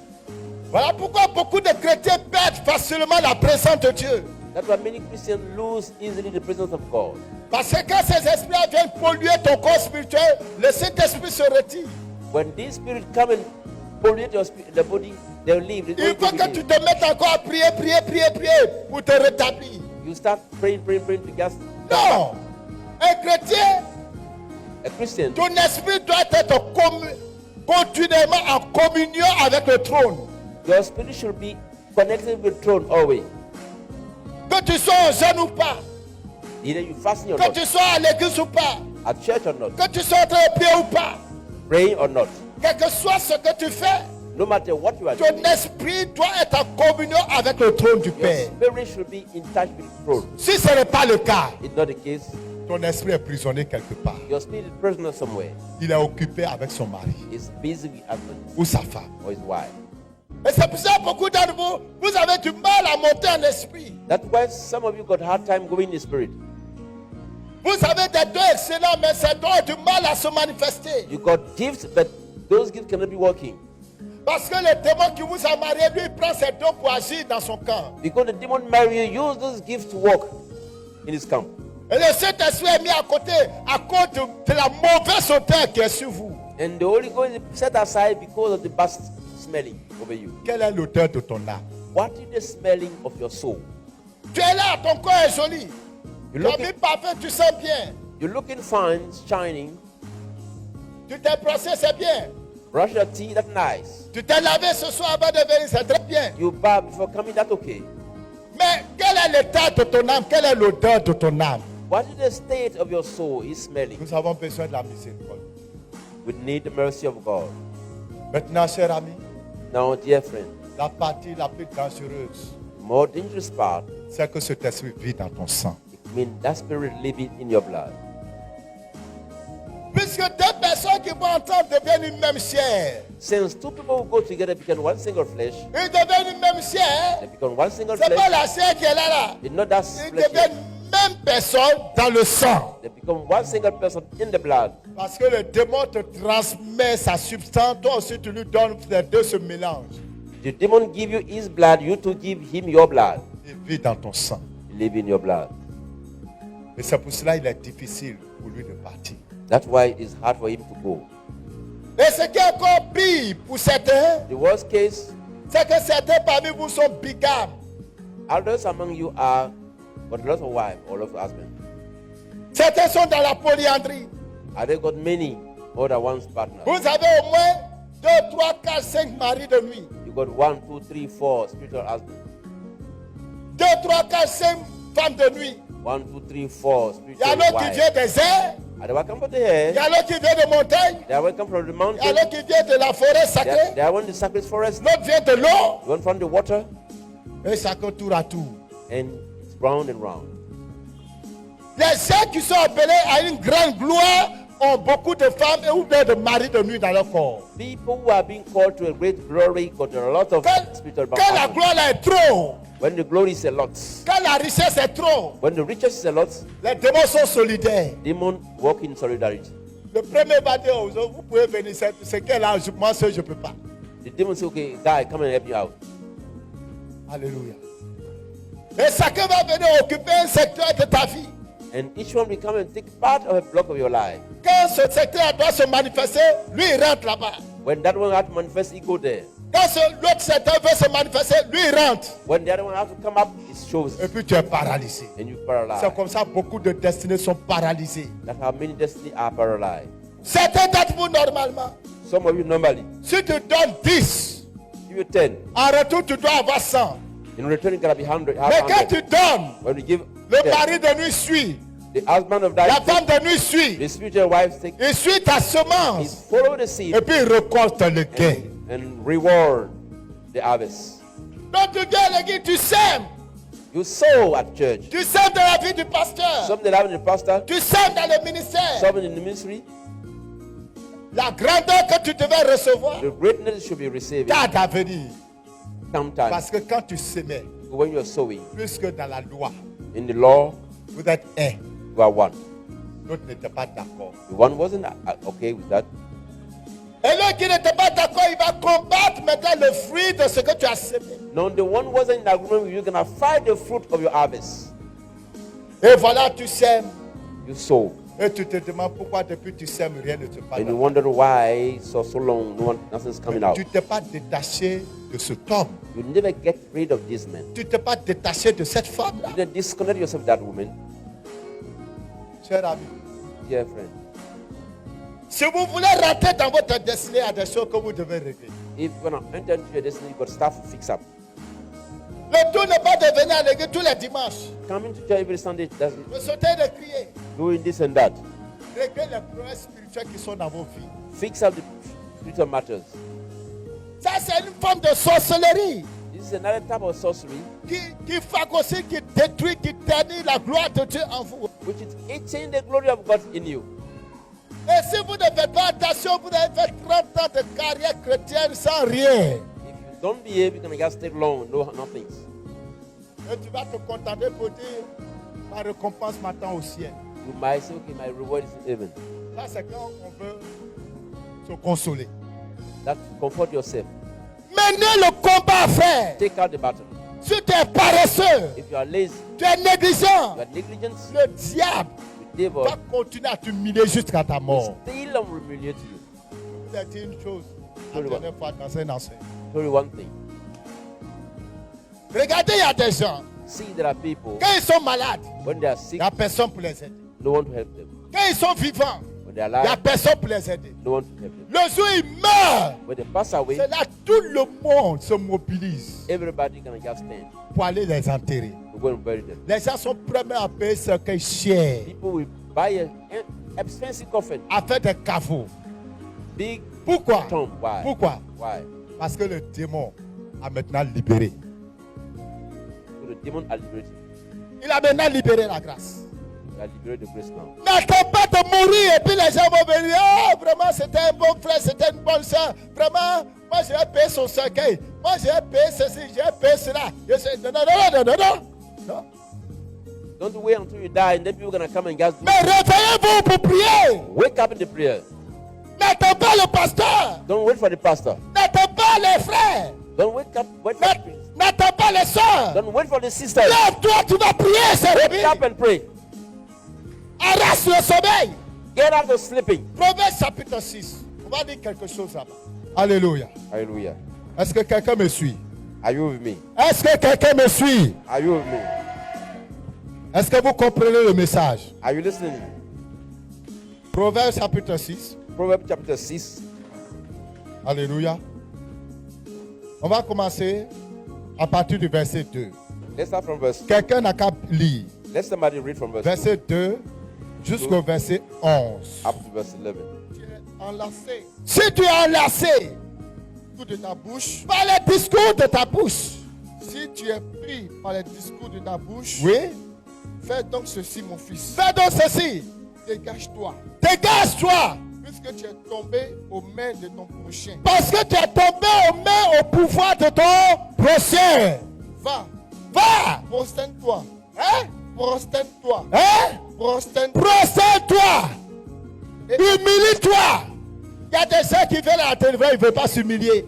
Voilà pourquoi beaucoup de chrétiens perdent facilement la présence de Dieu. That's why many Christians lose easily the presence of God. Parce que quand ces esprits viennent polluer ton corps spirituel, le Saint-Esprit se retire. When these spirits come and pollute your spirit, the body, they'll leave. They Il don't faut go que tu with te mettes encore à prier pour te rétablir. you. You start praying to just Non. Un chrétien, a Christian. ton esprit doit être continuellement en communion avec le trône. Your spirit should be connected with the throne always. Que tu sois au jeûne ou pas, Either you fasting or que not, tu sois à l'église ou pas, at church or not, que tu sois en train de prier ou pas, praying or not, quel que soit ce que tu fais, no matter what you are ton doing, esprit doit être en communion avec le trône du your Père. spirit should be in touch with the throne. Si ce n'est pas le cas, It's not the case. ton esprit est prisonnier quelque part. Your spirit is prisoner somewhere. Il est occupé avec son mari He's busy with husband ou sa femme. or his wife. Et c'est pour ça que beaucoup d'entre vous, vous avez du mal à monter en esprit. That's why some of you got hard time going in the spirit. Vous avez des dons excellents, mais ces dons ont du mal à se manifester. You got gifts, but those gifts cannot be working. Parce que le démon qui vous a marié, lui, il prend ses dons pour agir dans son camp. Because the demon marry you, use those gifts to work in his camp. Et le Saint-Esprit est mis à côté à cause de la mauvaise odeur qui est sur vous. And the Holy Ghost is set aside because of the bad smelling over you. Quelle est l'odeur de ton âme? What is the smelling of your soul? Tu es là, ton corps est joli. You Tu as look, mis parfait, tu sens bien. you're looking fine, shining. Tu t'es brossé, c'est bien. Brush your teeth, that's nice. Tu t'es lavé ce soir avant de venir, c'est très bien. You bow before coming, that's okay. Mais quel est l'état de ton âme? Quelle est l'odeur de ton âme? What is the state of your soul is smelling? Nous avons besoin de la miséricorde. We need the mercy of God. Maintenant, cher ami, Now, dear friend, la partie la plus dangereuse, more dangerous part, c'est que cet esprit vit dans ton sang. it means that spirit living in your blood. Puisque deux personnes qui vont entendre deviennent une même chair. Since two people who go together become one single flesh, Ils deviennent une même chair. they become one single C'est pas flesh. la chair qui est là. It's not that Ils flesh. deviennent même personne dans le sang. They become one single person in the blood. Parce que le démon te transmet sa substance, toi aussi tu lui donnes, les deux se mélangent. The demon give you his blood, you to give him your blood. Il vit dans ton sang. He live in your blood. Et c'est pour cela qu'il est difficile pour lui de partir. That's why it's hard for him to go. Et ce qui est encore pire pour certains, The worst case, c'est que certains parmi vous sont bigames. others among you are got lots of wives or lots of husbands. Certains sont dans la polyandrie. Are they got many more than one partner? Vous avez au moins 2, 3, 4, 5 maris de nuit. You got 1, 2, 3, 4 spiritual husbands. 2, 3, 4, 5 femme de nuit. 1, 2, 3, 4 Il y a spiritual l'autre qui wives. vient des airs. And they will come from the Il y air. a l'autre qui vient de montagne. They will come from the Il y a mountain. l'autre qui vient de la forêt sacrée. They are one the sacred forest. L'autre vient de l'eau. One from the water. Et chacun tour à tour. And it's round and round. Les gens qui sont appelés à une grande gloire ont beaucoup de femmes et ou bien de maris de nuit dans leur corps. People who are being called to a great glory got a lot of spiritual Quand la background. gloire là est trop, When the glory is a lot, quand la richesse est trop, when the riches is a lot, les démons sont solidaires. demons walk in solidarity. Le premier va dire, oh, vous pouvez venir, c'est qu'elle a, moi seul je ne peux pas. The demon say, okay, guy, come and help me out. Alléluia. Et chacun va venir occuper un secteur de ta vie. And each one will come and take part of a block of your life. Quand ce secteur doit se manifester, lui il rentre là-bas. When that one has to manifest, he go there. Quand l'autre secteur veut se manifester, lui il rentre. When the other one has to come up, it shows. Et puis tu es paralysé. And you paralyzed. C'est comme ça beaucoup de destinées sont paralysées. That's how many destinies are paralyzed. Certains d'entre vous normalement, Some of you normally, si tu donnes 10, give you 10. en retour tu dois avoir 100. In return, it gotta be 100. Mais quand tu donnes, When you give le 10, mari de nuit suit, the husband of la that, femme de nuit suit, the spiritual wife take, il suit ta he semence follow the seed et puis il récolte le gain. and reward the harvest. Donc tu viens à l'église, tu sèmes. You sow at church. Tu sèmes dans la vie du pasteur. Some that have in the pastor, Tu sèmes dans le ministère. some in the ministry. La grandeur que tu devais recevoir The greatness you should be receiving tarde à venir. sometimes. Parce que quand tu semais, When you're sowing plus que dans la loi, in the law, vous êtes un. you are one. L'autre n'était pas d'accord. The one wasn't okay with that. Et l'autre qui n'était pas d'accord, il va combattre maintenant le fruit de ce que tu as semé. No, the one wasn't in agreement with you. You're gonna fight the fruit of your harvest. Et voilà, tu sèmes. You sow, Et tu te demandes pourquoi depuis tu sèmes, rien ne te passe. and you wonder why so long nothing's coming out. Tu t'es pas détaché de cet homme. You never get rid of this man. Tu t'es pas détaché de cette femme-là. You didn't disconnect yourself with that woman, Cher ami, dear friend. si vous voulez rentrer dans votre destinée, il y a des choses que vous devez régler. If you're gonna enter into your destiny, you got stuff to fix up. Le tout n'est pas de venir à l'église tous les dimanches. Coming to church every Sunday doesn't De sauter et de crier. doing this and that. Régler les problèmes spirituels qui sont dans vos vies. Fix up the spiritual matters. Ça, c'est une forme de sorcellerie This is another type of sorcery qui phagocyte, qui détruit, qui ternit la gloire de Dieu en vous. which is eating the glory of God in you. Et si vous ne faites pas attention, vous avez fait 30 ans de carrière chrétienne sans rien. If you don't behave, you're gonna just stay long, no nothing. Et tu vas te contenter pour dire, ma récompense m'attend au ciel. You might say, okay, my reward is in heaven. Là, c'est quand on veut se consoler. That comfort yourself. Menez le combat, frère. Take out the battle. Si tu es paresseux, If you are lazy, tu es négligent, you are negligent, le diable the devil va continuer à t'humilier jusqu'à ta mort. will still humiliate you. Je vais te dire une chose, la dernière fois dans un enseignement. Tell you one thing. Regardez, il y a des gens, See, there are people, quand ils sont malades, when they are il sick, n'y a personne pour les aider. no one to help them. Quand ils sont vivants, When they are il n'y a alive, personne pour les aider. no one to help them. Le jour où ils meurent, When they pass away, c'est là tout le monde se mobilise everybody gonna just stand pour aller les enterrer. to go and bury them. Les gens sont prêts même à payer ce qu'ils cher, People will buy an expensive coffin, à faire des caveaux. big Pourquoi? tomb. Why? Pourquoi? Why? Parce que le démon a maintenant libéré. So the demon are liberated. Il a maintenant libéré la grâce. They are liberated the grace now. N'attends pas de mourir et puis les gens vont venir. Oh, vraiment, c'était un bon frère, c'était une bonne soeur. Vraiment, moi j'ai payé son cercueil. Moi j'ai payé ceci, j'ai payé cela. Je sais, non, non, non, non, non, non. Non. Don't wait until you die and then people are gonna come and just do. Mais réveillez-vous pour prier. Wake up in the prayer. N'attends pas le pasteur. Don't wait for the pastor. N'attends pas les frères. Don't wake up. Wait for the priest. N'attends pas les soeurs. Don't wait for the sisters. Lève-toi, tu vas prier, c'est Wake up and pray. Arrache le sommeil. Get out of sleeping. Proverbe chapitre 6. On va dire quelque chose là-bas. Alléluia. Hallelujah. Est-ce que quelqu'un me suit? Are you with me? Est-ce que quelqu'un me suit? Are you with me? Est-ce que vous comprenez le message? Are you listening? Proverbe chapitre 6. Proverbs chapter 6. Alléluia. On va commencer à partir du verset 2. Let's start from verse. Quelqu'un n'a qu'à lire. Let somebody read from verse Verset 2 jusqu'au verset 11. up to verse 11. Tu es enlacé. Si tu es enlacé de ta bouche, par les discours de ta bouche. Si tu es pris par les discours de ta bouche, oui, fais donc ceci, mon fils. Fais donc ceci. Dégage-toi. Dégage-toi. Puisque tu es tombé aux mains de ton prochain. Parce que tu es tombé aux mains, au pouvoir de ton prochain. Va. Va. Prosterne-toi. Hein? Prosterne-toi. Hein? Prosterne-toi. Humilie-toi. Il y a des gens qui viennent à la télévision, ils ne veulent pas s'humilier.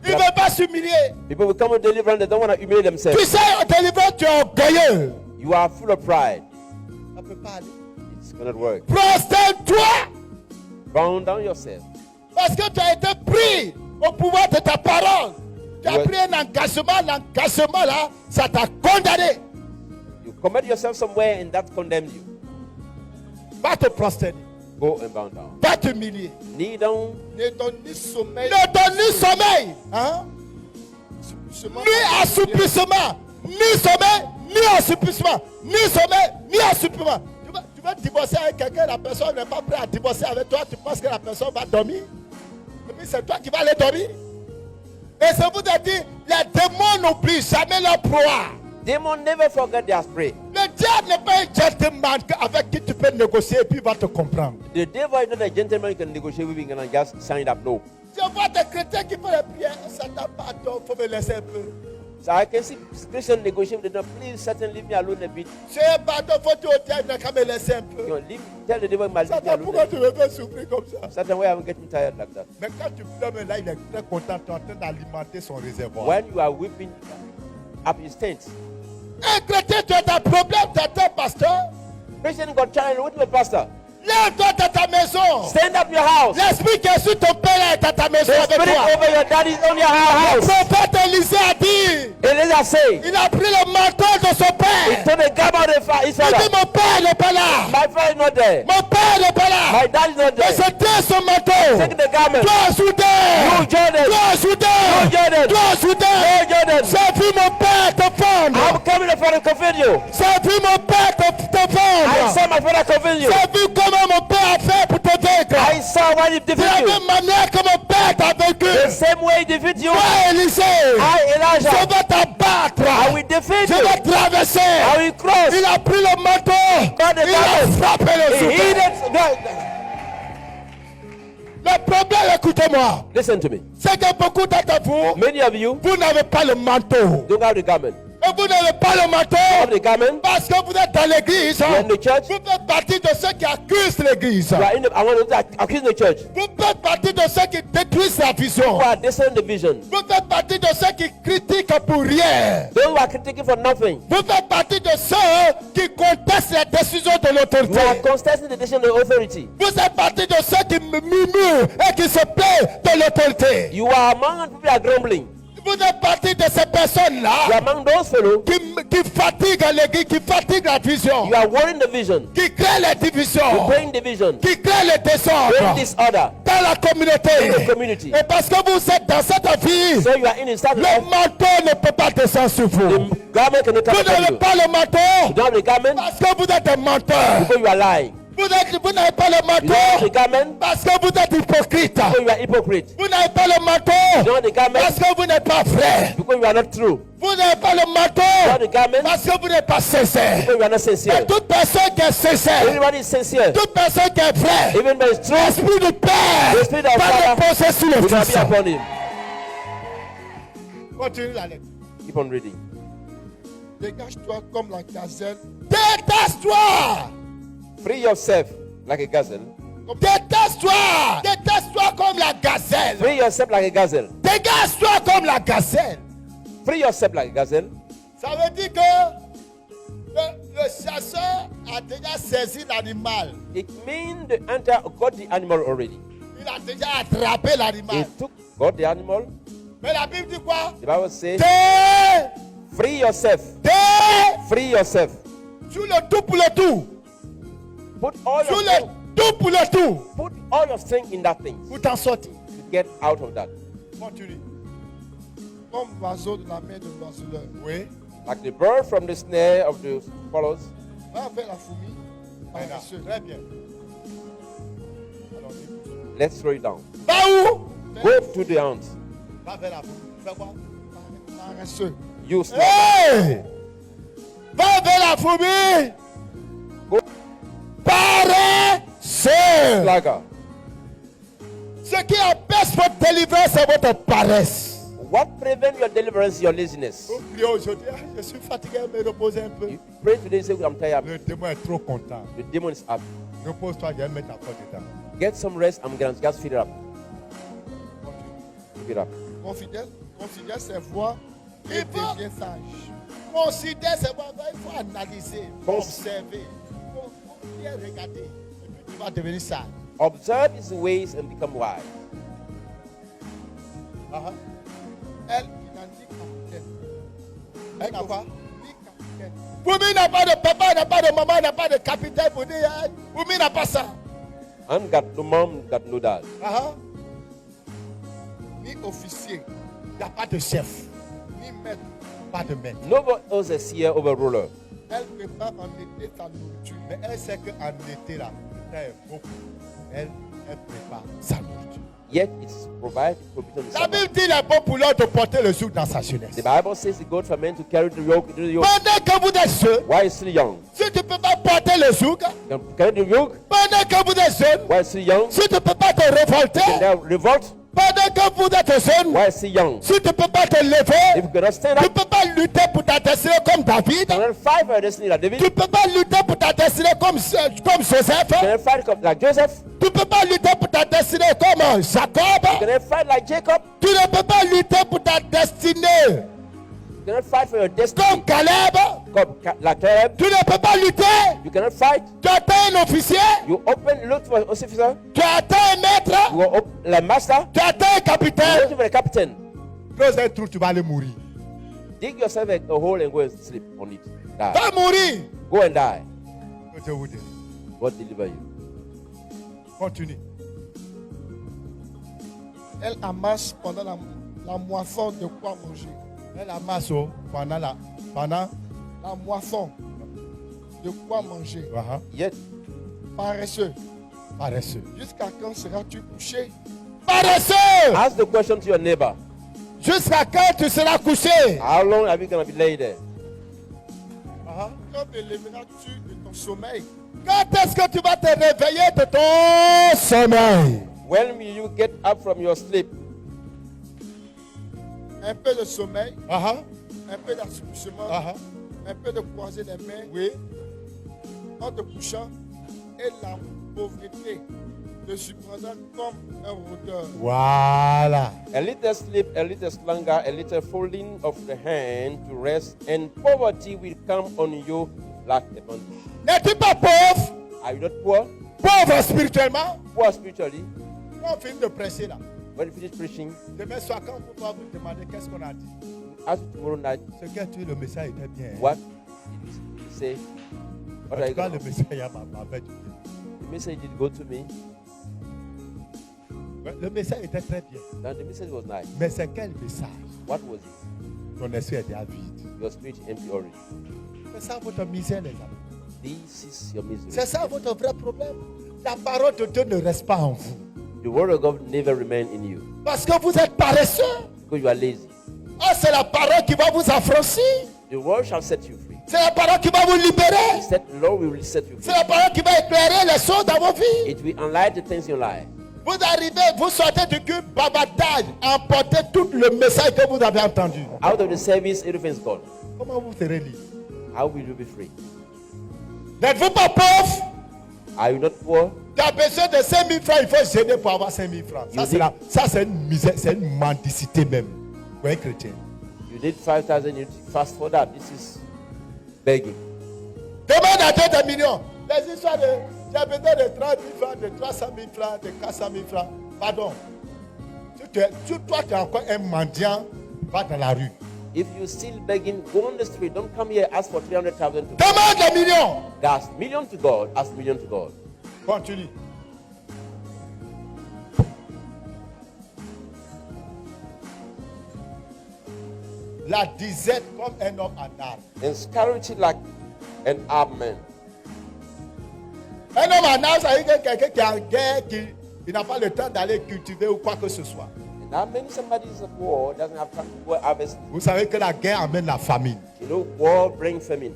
Ils ne veulent pas s'humilier. People will come and deliver and they don't want to humiliate themselves. Tu sais, au délivrance, tu es orgueilleux. You are full of pride. Ça ne peut pas aller. It's cannot work. Prosterne-toi. Bow down yourself. Parce que tu as été pris au pouvoir de ta parole. Tu as Ouais. pris un engagement. L'engagement là, ça t'a condamné. You commit yourself somewhere and that condemns you. Va te prosterner. Go and bow down. Va t'humilier. Kneel down. Ne donne ni sommeil. Ne donne ni sommeil. Hein? Ni assouplissement. Ni sommeil, ni assouplissement. Ni sommeil, ni assouplissement. Tu vas divorcer avec quelqu'un, la personne n'est pas prête à divorcer avec toi. Tu penses que la personne va dormir. Et puis c'est toi qui vas aller dormir. Et je vous ai dit, les démons n'oublient jamais leur proie. Demon never forget their prey. Le diable n'est pas un gentleman avec qui tu peux négocier et puis il va te comprendre. The devil is not a gentleman you can negotiate with and just sign up. No. Je vois des chrétiens qui font les prières. Ça n'a pas tort, il faut me laisser un peu. So I can see Christians negotiate with them. Please, Satan, leave me alone a bit. C'est un pardon, faut que tu au diable, il n'a qu'à me laisser un peu. You know, tell the devil, leave me Satan, alone. pourquoi tu me fais souffrir comme ça? Satan, why am I getting tired like that? Mais quand tu pleures, là, il est très content, tu es en train d'alimenter son réservoir. When you are weeping up his tent. Un chrétien, tu as un problème, tu es un pasteur. Christian got challenged with the pastor. Lève-toi de ta maison. Stand up your house. L'esprit qui est sur ton père est à ta maison The avec spirit toi. over your daddy is on your Le house. prophète Élisée a dit, Elijah say, il a pris le manteau de son he père. told the garment of his Il dit, father. mon père n'est pas là. My father is not there. Mon père n'est pas là. My dad is not Et there. c'était son manteau. Take the garment. Toi, soudain. You Jordan. Toi, soudain. You Jordan. Toi, soudain. You Jordan. J'ai vu mon père te I'm fendre. coming for to confuse you. J'ai vu mon père te I fendre. saw my father confuse you. J'ai vu comment mon père a fait pour te vaincre. I saw when he C'est defeat la you. même manière que mon père t'a The vaincu. same way he defeat you. Toi, Élisée, I, je Elijah, vais t'abattre. I will defeat Je you. vais traverser. I will cross. Il a pris le manteau. God the Il a garment. frappé le He souffle. heeded. Le problème, écoutez-moi, Listen to me. c'est que beaucoup d'entre vous, Many of you vous n'avez pas le manteau. don't have the garment. Et vous n'avez pas le You have manteau the garment. parce que vous êtes dans l'église. You are in the church. Vous faites partie de ceux qui accusent l'église. You are in the, I want to accuse the church. Vous faites partie de ceux qui détruisent la vision. Who are destroying the vision. Vous faites partie de ceux qui critiquent pour rien. Those who are critiquing for nothing. Vous faites partie de ceux qui contestent les décisions de You are l'autorité. contesting the decision of the authority. Vous faites partie de ceux qui murmurent et qui se plaignent de l'autorité. You are among people who are grumbling. Vous êtes partie de ces You are personnes-là among those fellows. qui fatiguent l'église, qui fatiguent la vision, You are warring the vision. qui créent les divisions, Bring division. qui créent les Bring désordres disorder dans la in the communauté. community. Et parce que vous êtes dans cette vie, So you are in the start le life. manteau ne peut pas descendre sur vous. The garment cannot come Vous upon n'avez you. pas le You manteau don't have the garment parce que vous êtes un menteur. because you are lying. Vous n'avez pas le You don't have the manteau garment parce que vous êtes hypocrite. because you are hypocrite. Vous n'avez pas le You don't manteau have the garment parce que vous n'êtes pas vrai. because you are not true. Vous n'avez pas le You don't have manteau the garment parce que vous n'êtes pas sincère. because you are not Et sincere. toute personne qui est sincère, Everybody is sincere. toute personne qui est vraie, Even though it's true, l'esprit du Père The Spirit of va Father reposer sur le will not Fils. be upon him. Continue la lettre. Keep on reading. Dégage-toi comme la gazelle. Détache-toi. Free yourself like a gazelle. Détache-toi. Détache-toi comme la gazelle. Free yourself like a gazelle. Dégage-toi comme la gazelle. Free yourself like a gazelle. Ça veut dire que le chasseur a déjà saisi l'animal. It means the hunter got the animal already. Il a déjà attrapé He l'animal. got the animal. Mais la Bible dit quoi? The Bible says, free yourself. Free yourself. Sur le tout pour le tout. Put all Sur your le strength, tout pour le tout. put all your strength in that thing Pour t'en sortir. to get out of that. Continue. Comme l'oiseau de la main de l'oiseleur. Oui. Like the bird from the snare of the swallows. Va vers la fourmi. Paresseux. Très bien. Alors, Let's throw it down. va où? Go to the ant. Va vers la fourmi. Fais quoi? Paresseux. You slugger. Hey! Va vers la fourmi. Go. Paresseux. Slugger. Ce qui empêche votre délivrance, c'est votre paresse. What prevents your deliverance? Your laziness. Vous priez aujourd'hui, ah, je suis fatigué, me reposer un peu. You pray today, say, I'm tired. Le démon est trop content. The demon is up. Repose-toi, je vais mettre la porte dedans. Get some rest. I'm gonna just feed it up. Feed it up. Considère ses voix et deviens sage. Considère ses voix, il faut analyser, il faut observer, il faut bien regarder. Et puis tu vas devenir sage. Observe his ways and become wise. Ah, elle, il a dit capitaine. Elle n'a pas dit capitaine. Boumi n'a pas de papa, n'a pas de maman, n'a pas de capitaine pour dire. Boumi n'a pas ça. And got no mom, got no dad. Ah, ni officier, il n'y a pas de chef. Ni maître, pas de maître. Nobody else is here over ruler. Elle prépare en été sa nourriture. Mais elle sait qu'en été, là, le temps est beaucoup. Elle prépare sa nourriture. Yet it's provided provision in La summer. Bible dit il est bon pour l'homme de porter le joug dans sa jeunesse. The Bible says it's good for men to carry the yoke. Pendant que vous êtes jeune, While you're still young. si tu ne peux pas porter le joug, You can carry the yoke pendant que vous êtes jeune, while you're still young. si tu ne peux pas te You révolter, can now revolt pendant que vous êtes jeune, while you're still young. si tu ne peux pas te If lever, you cannot stand tu ne up, peux pas lutter pour ta destinée comme David, you cannot fight for your destiny like tu David. ne peux pas lutter pour ta destinée comme Joseph, You cannot fight like Joseph. tu ne peux pas lutter pour ta destinée comme You Jacob, cannot fight like Jacob. tu ne peux pas lutter pour ta destinée You cannot fight for your destiny comme Caleb, like Caleb. tu ne peux pas lutter, You cannot fight. tu atteins un officier, You look for an officer. tu atteins un maître, You are like master. tu atteins un You capitaine, look for a captain. creuse un trou, tu vas aller mourir. Dig yourself a hole and go and sleep on it. Die. Va mourir. Go and die. Je vous dis, God deliver you. continue. Elle amasse pendant la moisson de quoi manger. Elle amasse pendant la moisson de quoi manger. Yet, Paresseux. Paresseux. Jusqu'à quand seras-tu couché? Paresseux. ask the question to your neighbor. Jusqu'à quand tu seras couché? How long are you going to be laid there? Quand te lèveras-tu de ton sommeil? Quand est-ce que tu vas te réveiller de ton sommeil? When will you get up from your sleep? Un peu de sommeil, un peu d'assouplissement, un peu de croiser les mains, oui, en te couchant, et la pauvreté te surprendra comme un rôdeur. Voilà. A little sleep, a little slumber, a little folding of the hand to rest, and poverty will come on you like a bandage. N'es-tu pas pauvre? Are you not poor? Pauvre spirituellement? Poor spiritually. Quand on finit de prêcher là, When you finish preaching, demain soir, quand vous va vous demander qu'est-ce qu'on a dit, ask tomorrow night, ce que tu le message était bien. what did you say? What En are tout you cas, going le message m'avait dit. The message did go to me. Le message était très bien. Now the message was nice. Mais c'est quel message? What was it? Ton esprit était vide. Your spirit empty already. C'est ça votre misère, les amis. This is your misery. C'est ça votre vrai problème. La parole de Dieu ne reste pas en vous. The word of God never remain in you Parce que vous êtes paresseux. because you are lazy. Oh, c'est la parole qui va vous affranchir. The word shall set you free. C'est la parole qui va vous libérer. Set, the Lord will set you C'est free. la parole qui va éclairer les choses dans vos vies. It will enlighten the things in your life. Vous arrivez, vous sortez du culte, babatage, emportez tout le message que vous avez entendu. Out of the service, everything's gone. Comment vous serez libre? How will you be free? N'êtes-vous pas pauvre? Are you not poor? Tu as besoin de 5 000 francs, il faut gêner pour avoir 5 000 francs. Ça, You c'est ça, c'est une misère, c'est une mendicité même. Vous voyez, chrétien. You need 5,000, you need to fast for that. This is begging. Demande à Dieu des millions. Les histoires de, j'ai besoin de 30 000 francs, de 300 000 francs, de 400 000 francs. Pardon. Si toi, tu es encore un mendiant, va dans la rue. If you're still begging, go on the street. Don't come here ask for 300,000 to Demande des millions. ask million to God. Ask million to God. Continue. la disette comme un homme en armes. and scarcity like an armed man. Un homme en armes, ça veut dire quelqu'un qui est en guerre, qui n'a pas le temps d'aller cultiver ou quoi que ce soit. And how many somebody is at war doesn't have time to go harvest? Vous savez que la guerre amène la famine. You know, war brings famine.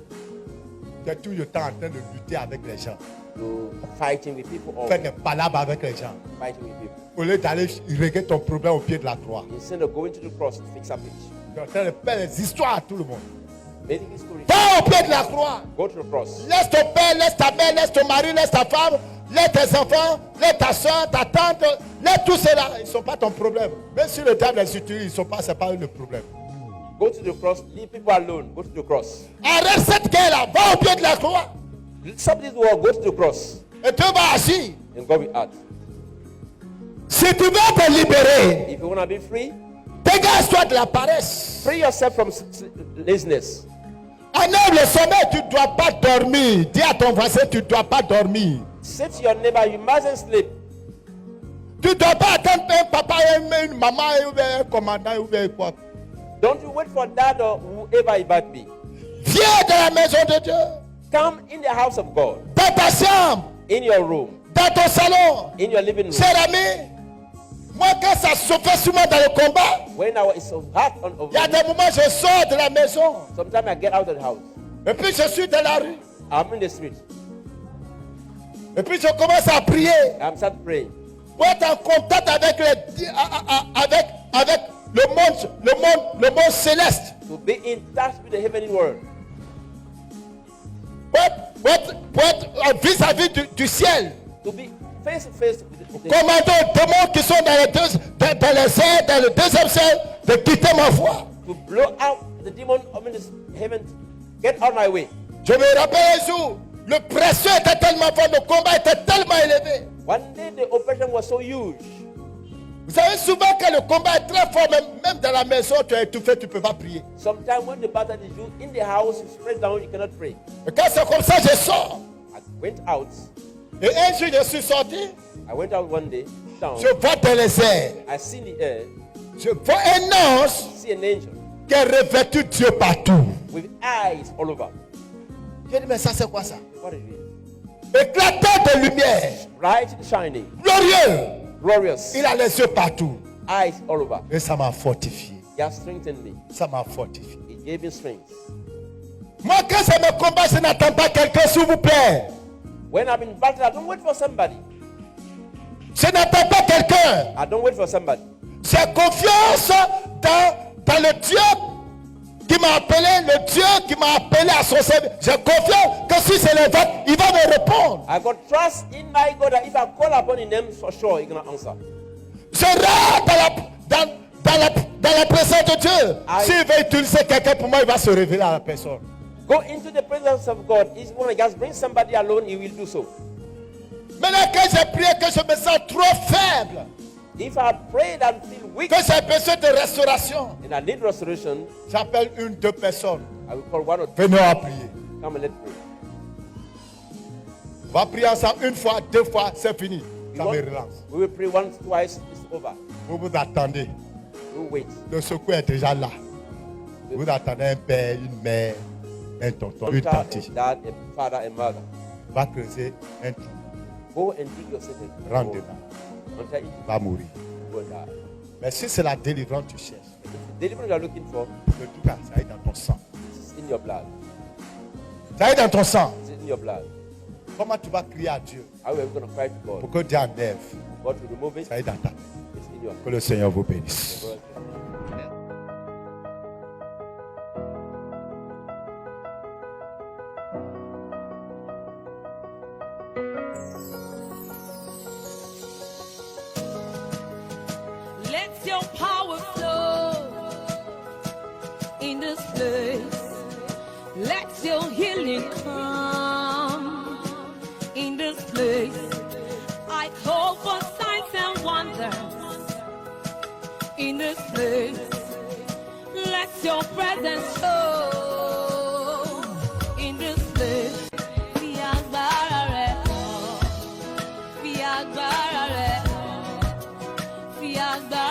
Tu es tout le temps en train de lutter avec les gens. To fighting with people or Faire des palabres avec les gens. fighting with people. Au lieu d'aller régler ton problème au pied de la croix. Instead of going to the cross to fix up it. Tu es en train de faire des histoires à tout le monde. Making history. Va au pied de la croix. Go to the cross. Laisse ton père, laisse ta mère, laisse ton mari, laisse ta femme, laisse tes enfants, laisse ta soeur, ta tante, laisse tout cela. Ils ne sont pas ton problème. Même si le diable les utilise, ils ne sont pas, c'est pas eux le problème. Go to the cross. Leave people alone. Go to the cross. Arrête cette guerre-là. Va au pied de la croix. Stop this war. Go to the cross. Et tu vas assis. And God will act. Si tu veux te libérer, If you want to be free, dégage-toi de la paresse. free yourself from laziness. Enlève le sommeil, tu ne dois pas dormir. Dis à ton voisin, tu ne dois pas dormir. Say to your neighbor, you mustn't sleep. Tu ne dois pas attendre un papa, une maman, ou un commandant, ou bien quoi. Don't you wait for dad or whoever it might be. Viens dans la maison de Dieu. Come in the house of God, Dans ta chambre, in your room, dans ton salon. in your living room. Cher ami, moi quand ça se fait souvent dans le combat, When it's so hot on il y a over, des moments je sors de la maison. sometimes I get out of the house. Et puis je suis dans la rue. I'm in the street. Et puis je commence à prier. I'm start praying. Pour être en contact avec avec le monde céleste. To be in touch with the heavenly world. Pour être vis-à-vis du ciel. To be face to face with the Commandant aux démons qui sont dans les airs, dans le deuxième ciel, de quitter ma voie. to blow out the demon of the heaven. Get out my way. Je me rappelle un jour, le pression était tellement fort, le combat était tellement élevé. One day the oppression was so huge. Vous savez souvent que le combat est très fort, même dans la maison, tu es étouffé, tu ne peux pas prier. Sometimes when the battle is huge, in the house, you spread down, you cannot pray. Et quand c'est comme ça, je sors. I went out. Et un jour, je suis sorti, I went out one day, down. je vois dans les airs, I see in the air, je vois un ange see an angel qui est revêtu de Dieu partout. with eyes all over. Je dis, mais ça c'est quoi ça? What is it? Éclatant de lumière, Bright shining, glorieux. glorious, Il a les yeux partout. eyes all over. Et ça m'a fortifié. He has strengthened me. Ça m'a fortifié. He gave me strength. Moi, quand c'est mes combats, je n'attends pas quelqu'un, s'il vous plaît. When I'm in battle, I don't wait for somebody. Je n'attends pas quelqu'un. I don't wait for somebody. J'ai confiance dans le Dieu qui m'a appelé, le Dieu qui m'a appelé à son service. J'ai confiance que si c'est le vote, il va me répondre. I got trust in my God that if I call upon him, for sure he's going to answer. Je rentre dans la présence de Dieu. S'il veut utiliser quelqu'un pour moi, il va se révéler à la personne. Go into the presence of God. He's going to just bring somebody alone, he will do so. Maintenant que j'ai prié, que je me sens trop faible, If I prayed and feel weak que j'ai besoin de restauration, and I need restoration, j'appelle une, deux personnes. I will call one or two. Venons à prier. Come and let's pray. On va prier ensemble une fois, deux fois, c'est fini. Ça me relance. We will pray once, twice, it's over. Vous vous attendez. We'll wait. Le secours est déjà là. Vous attendez un père, une mère, un tonton, une Child, tante. a dad, a father, and mother. Va creuser un trou. Go and dig yourself a Rentre hole. dedans. Until it Va mourir. will die. Mais si c'est la délivrance que tu cherches, The deliverance you are looking for le tout cas, ça est dans ton sang. is in your blood. Ça est dans ton sang. It's in your blood. Comment tu vas crier à Dieu How are we going to cry to God? pour que Dieu enlève? God will remove it. Ça est dans ta. It's in your Que le Seigneur vous bénisse. blood. Let your power flow in this place. Let your healing come in this place. I call for signs and wonders in this place. Let your presence show in this place. Fi agbára rẹ̀ hàn. Fi agbára rẹ̀ hàn. Fi agbára